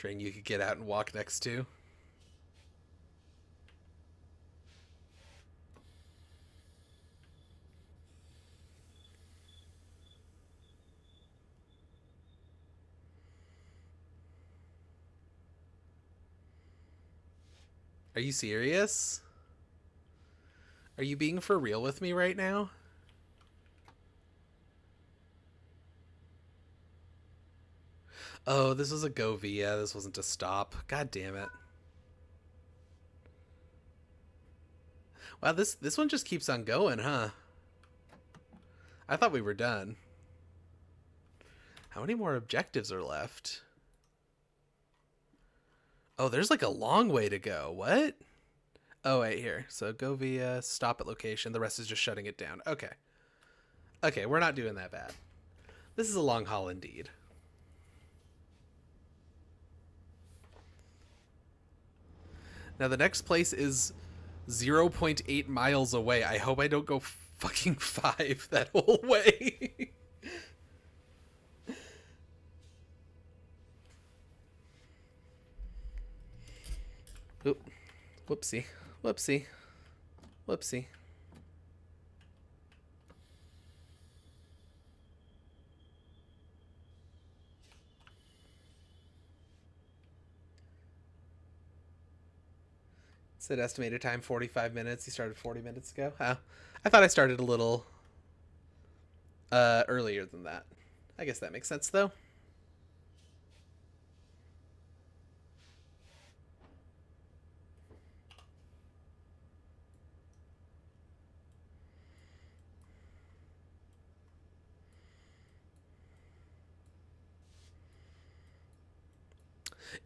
train you could get out and walk next to. Are you serious? Are you being for real with me right now? Oh, this was a go via. This wasn't a stop. God damn it. Wow, this one just keeps on going, huh? I thought we were done. How many more objectives are left? Oh, there's like a long way to go. What? Oh, wait, here. So go via, stop at location. The rest is just shutting it down. Okay. Okay, we're not doing that bad. This is a long haul indeed. Now the next place is 0.8 miles away. I hope I don't go fucking 5 that whole way. Oop. Whoopsie. Whoopsie. Whoopsie. Said estimated time 45 minutes. He started 40 minutes ago. Oh, I thought I started a little earlier than that. I guess that makes sense though.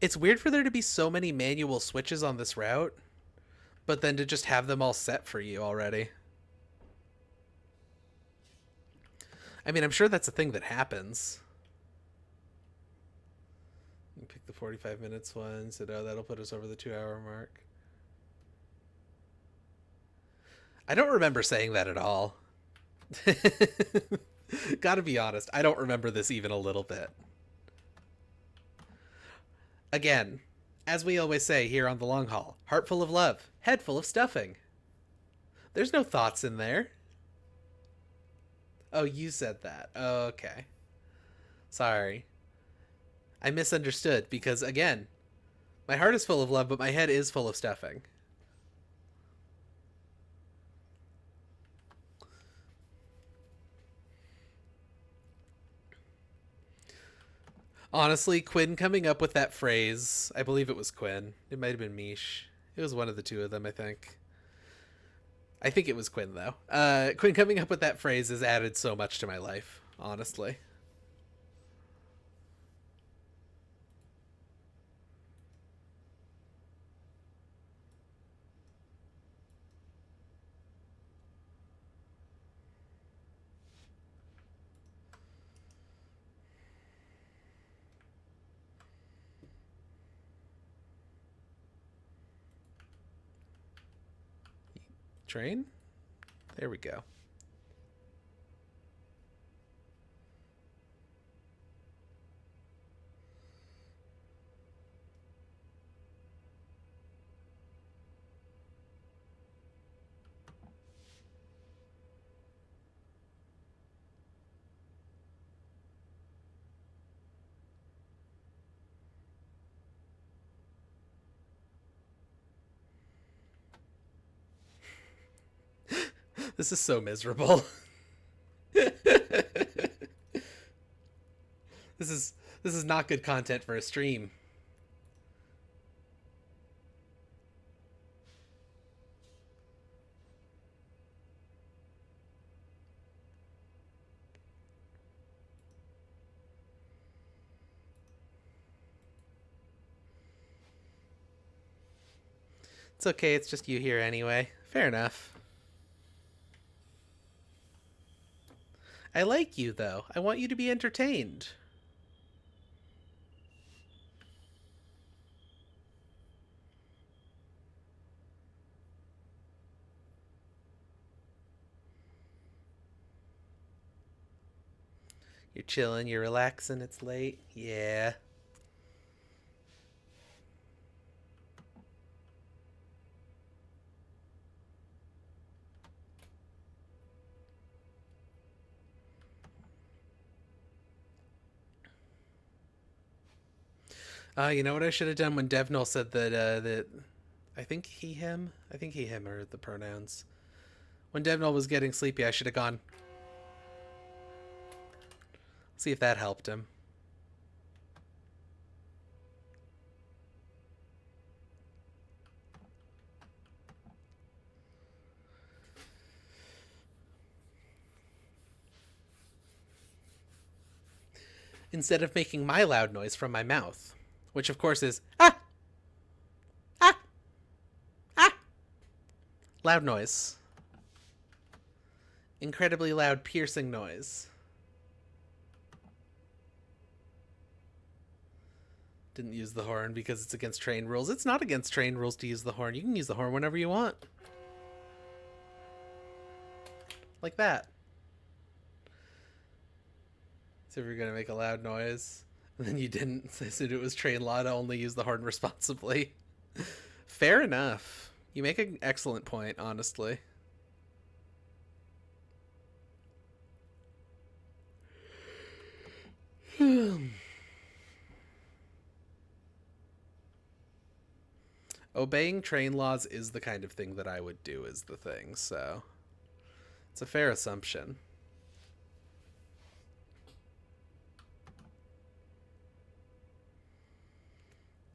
It's weird for there to be so many manual switches on this route, but then to just have them all set for you already. I mean, I'm sure that's a thing that happens. You pick the 45 minutes one, said, oh, that'll put us over the 2-hour mark. I don't remember saying that at all. Gotta be honest, I don't remember this even a little bit. Again, as we always say here on The Long Haul, heart full of love, head full of stuffing. There's no thoughts in there. Oh, you said that. Oh, okay. Sorry. I misunderstood because, again, my heart is full of love, but my head is full of stuffing. Honestly, Quinn coming up with that phrase, I believe it was Quinn. It might have been Mish. It was one of the two of them, I think. I think it was Quinn, though. Quinn coming up with that phrase has added so much to my life, honestly. Train? There we go. This is so miserable. This is not good content for a stream. It's okay, it's just you here anyway. Fair enough. I like you, though. I want you to be entertained. You're chilling, you're relaxing, it's late. Yeah. You know what I should have done when Devnil said that I think he him are the pronouns. When Devnil was getting sleepy, I should have gone. See if that helped him. Instead of making my loud noise from my mouth, which of course is ah, ah, ah. Loud noise. Incredibly loud, piercing noise. Didn't use the horn because it's against train rules. It's not against train rules to use the horn. You can use the horn whenever you want. Like that. So if you're going to make a loud noise, and then you didn't, I said it was train law to only use the horn responsibly. Fair enough. You make an excellent point, honestly. Obeying train laws is the kind of thing that I would do, is the thing, so it's a fair assumption.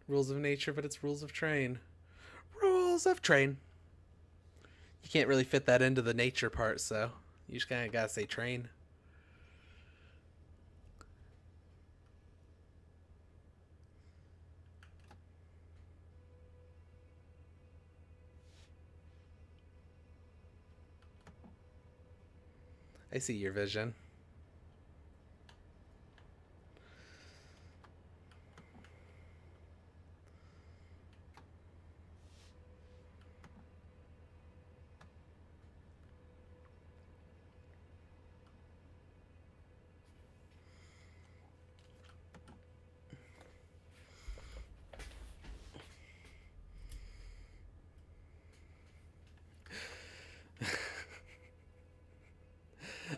Rules of nature, but it's rules of train. Rules of train. You can't really fit that into the nature part, so you just kind of gotta say train. I see your vision.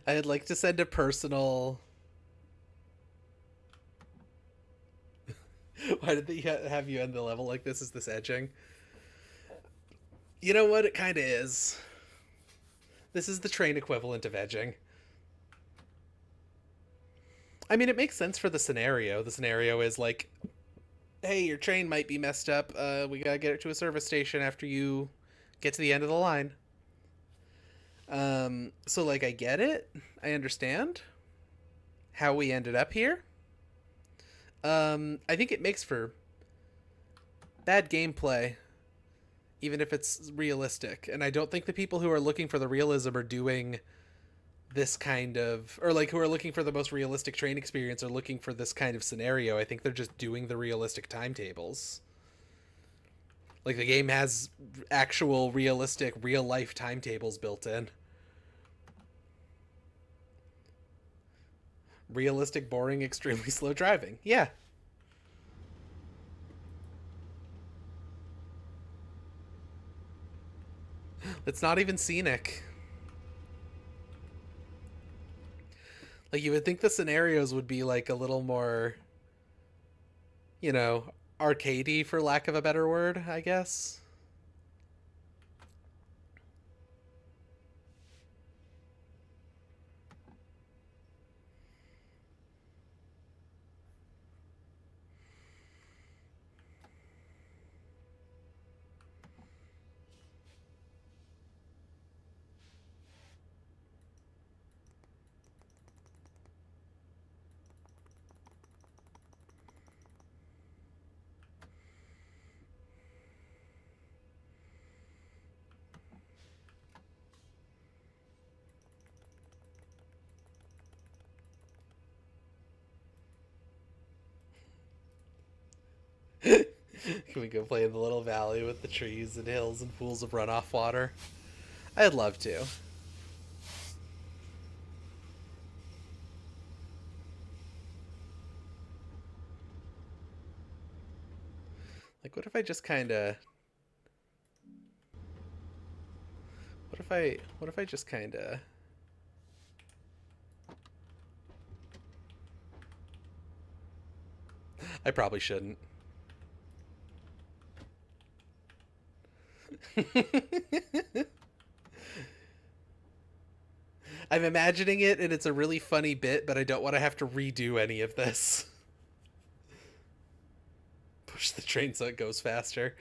I'd like to send a personal... Why did they have you end the level like this? Is this edging? You know what? It kind of is. This is the train equivalent of edging. I mean, it makes sense for the scenario. The scenario is like, hey, your train might be messed up. We gotta get it to a service station after you get to the end of the line. So like, I get it. I understand how we ended up here. I think it makes for bad gameplay, even if it's realistic. And I don't think the people who are looking for the realism are doing this kind of, or like who are looking for the most realistic train experience are looking for this kind of scenario. I think they're just doing the realistic timetables. Like the game has actual realistic, real life timetables built in. Realistic, boring, extremely slow driving. Yeah. It's not even scenic. Like, you would think the scenarios would be like a little more, you know, arcadey, for lack of a better word, I guess. Can we go play in the little valley with the trees and hills and pools of runoff water? I'd love to. Like, what if I just kind of... What if I just kind of... I probably shouldn't. I'm imagining it, and it's a really funny bit, but I don't want to have to redo any of this. Push the train so it goes faster.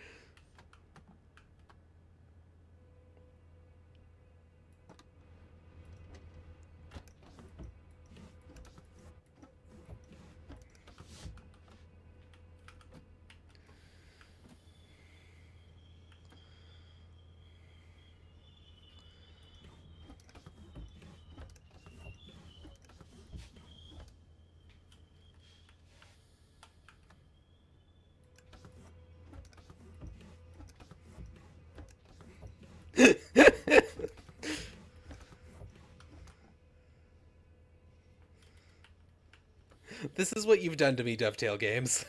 This is what you've done to me, Dovetail Games.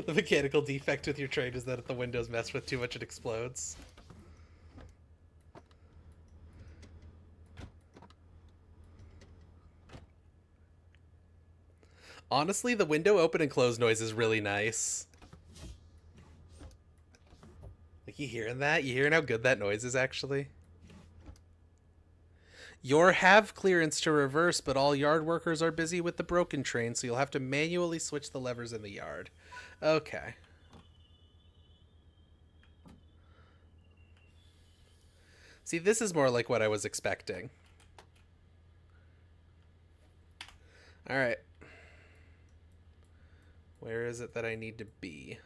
The mechanical defect with your train is that if the windows mess with too much, it explodes. Honestly, the window open and close noise is really nice. Like, you hearing that? You hearing how good that noise is, actually? Your have clearance to reverse, but all yard workers are busy with the broken train, so you'll have to manually switch the levers in the yard. Okay. See, this is more like what I was expecting. Alright. Where is it that I need to be?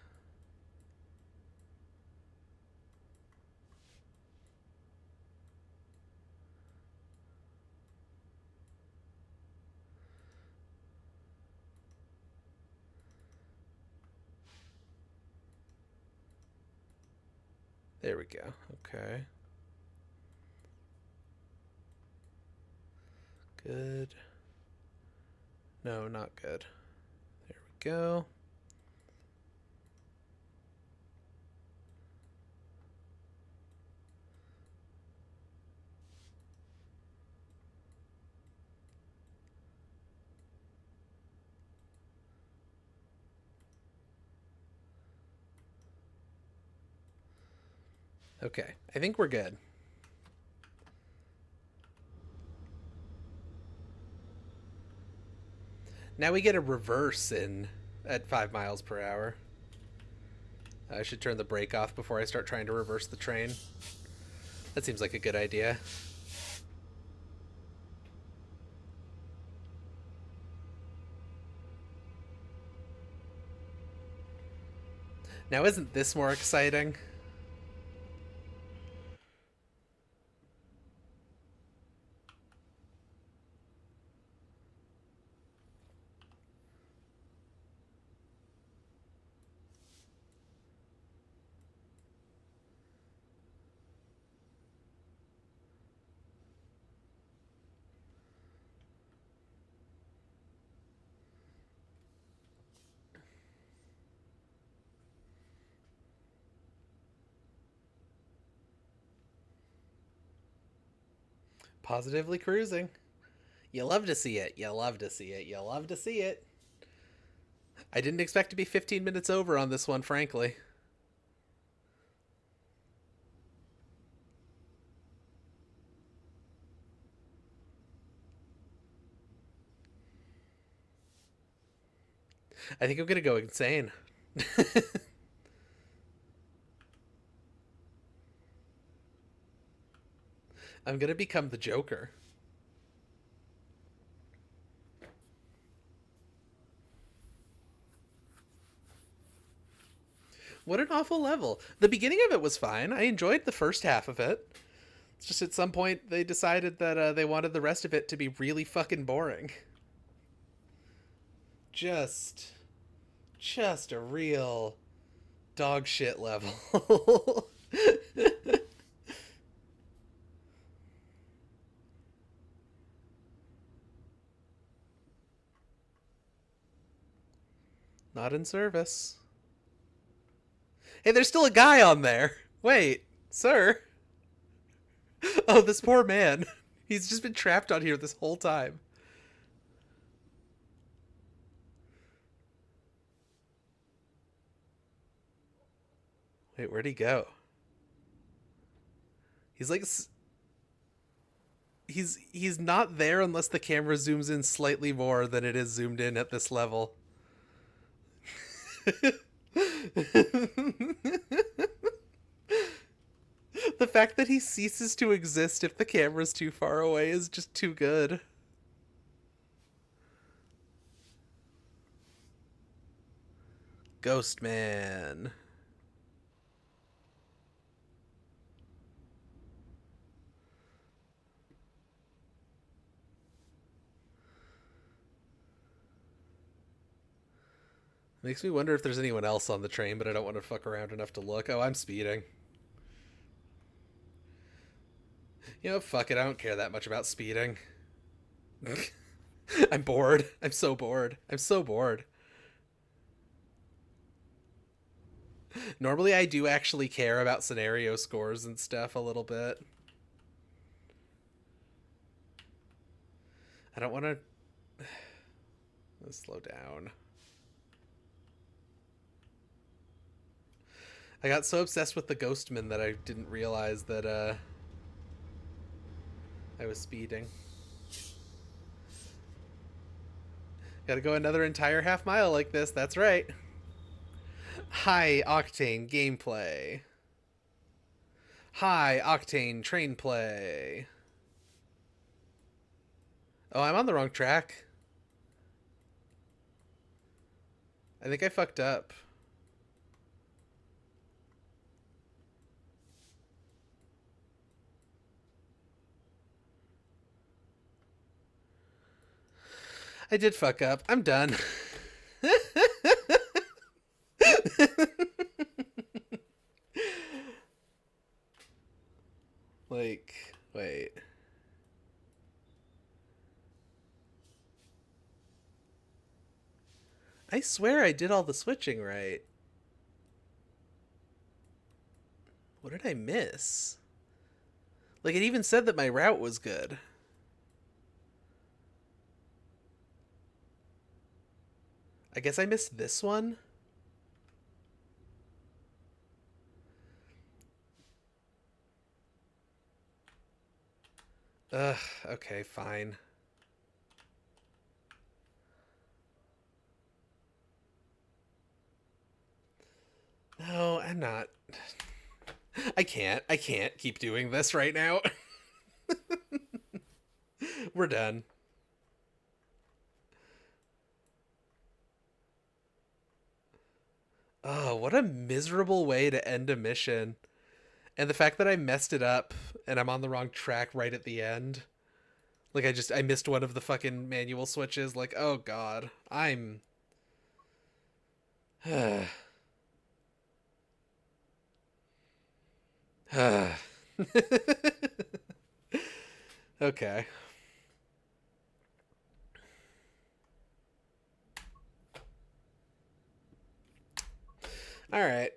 There we go. Okay. Good. No, not good. There we go. Okay, I think we're good. Now we get a reverse in at 5 miles per hour. I should turn the brake off before I start trying to reverse the train. That seems like a good idea. Now isn't this more exciting? Positively cruising. You love to see it. You love to see it. You love to see it. I didn't expect to be 15 minutes over on this one, frankly. I think I'm gonna go insane. I'm gonna become the Joker. What an awful level. The beginning of it was fine. I enjoyed the first half of it. It's just at some point they decided that they wanted the rest of it to be really fucking boring. Just a real dog shit level. Not in service. Hey, there's still a guy on there. Wait, sir. Oh, this poor man. He's just been trapped on here this whole time. Wait, where'd he go? He's like... He's not there unless the camera zooms in slightly more than it is zoomed in at this level. The fact that he ceases to exist if the camera's too far away is just too good. Ghost Man. Makes me wonder if there's anyone else on the train, but I don't want to fuck around enough to look. Oh, I'm speeding. You know, fuck it. I don't care that much about speeding. I'm bored. I'm so bored. I'm so bored. Normally I do actually care about scenario scores and stuff a little bit. I don't want to... Let's slow down. I got so obsessed with the Ghostman that I didn't realize that I was speeding. Gotta go another entire half mile like this, that's right. High octane gameplay. High octane train play. Oh, I'm on the wrong track. I think I fucked up. I did fuck up. I'm done. Like, wait. I swear I did all the switching right. What did I miss? Like, it even said that my route was good. I guess I missed this one. Ugh, okay, fine. No, I'm not. I can't keep doing this right now. We're done. Oh, what a miserable way to end a mission. And the fact that I messed it up and I'm on the wrong track right at the end. Like, I missed one of the fucking manual switches. Like, oh god. I'm... Okay. Alright.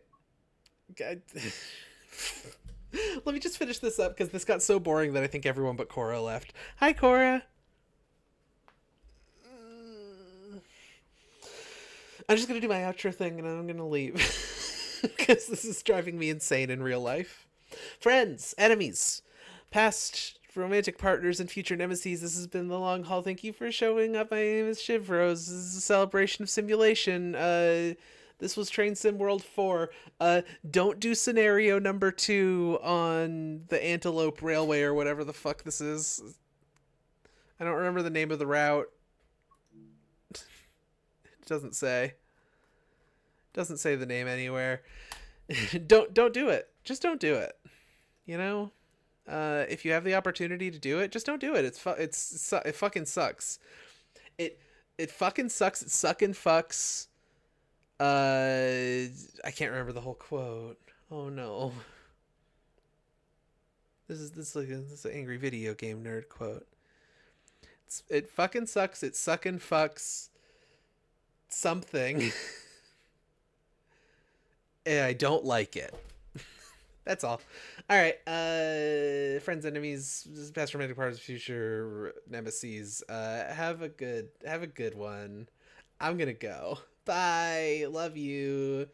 Let me just finish this up because this got so boring that I think everyone but Cora left. Hi, Cora. I'm just going to do my outro thing and I'm going to leave. Because this is driving me insane in real life. Friends, enemies, past romantic partners, and future nemesis, this has been The Long Haul. Thank you for showing up. My name is Shivros. This is a celebration of simulation. This was Train Sim World 4. Don't do scenario number 2 on the Antelope Railway or whatever the fuck this is. I don't remember the name of the route. It doesn't say. Doesn't say the name anywhere. Don't do it. Just don't do it. You know? If you have the opportunity to do it, just don't do it. It fucking sucks. It fucking sucks. It sucking fucks. I can't remember the whole quote. Oh no. This is an angry video game nerd quote. It fucking sucks. It sucking fucks something. And I don't like it. That's all. All right. Friends, enemies, past, romantic partners, future nemesis. Have a good one. I'm gonna go. Bye. Love you.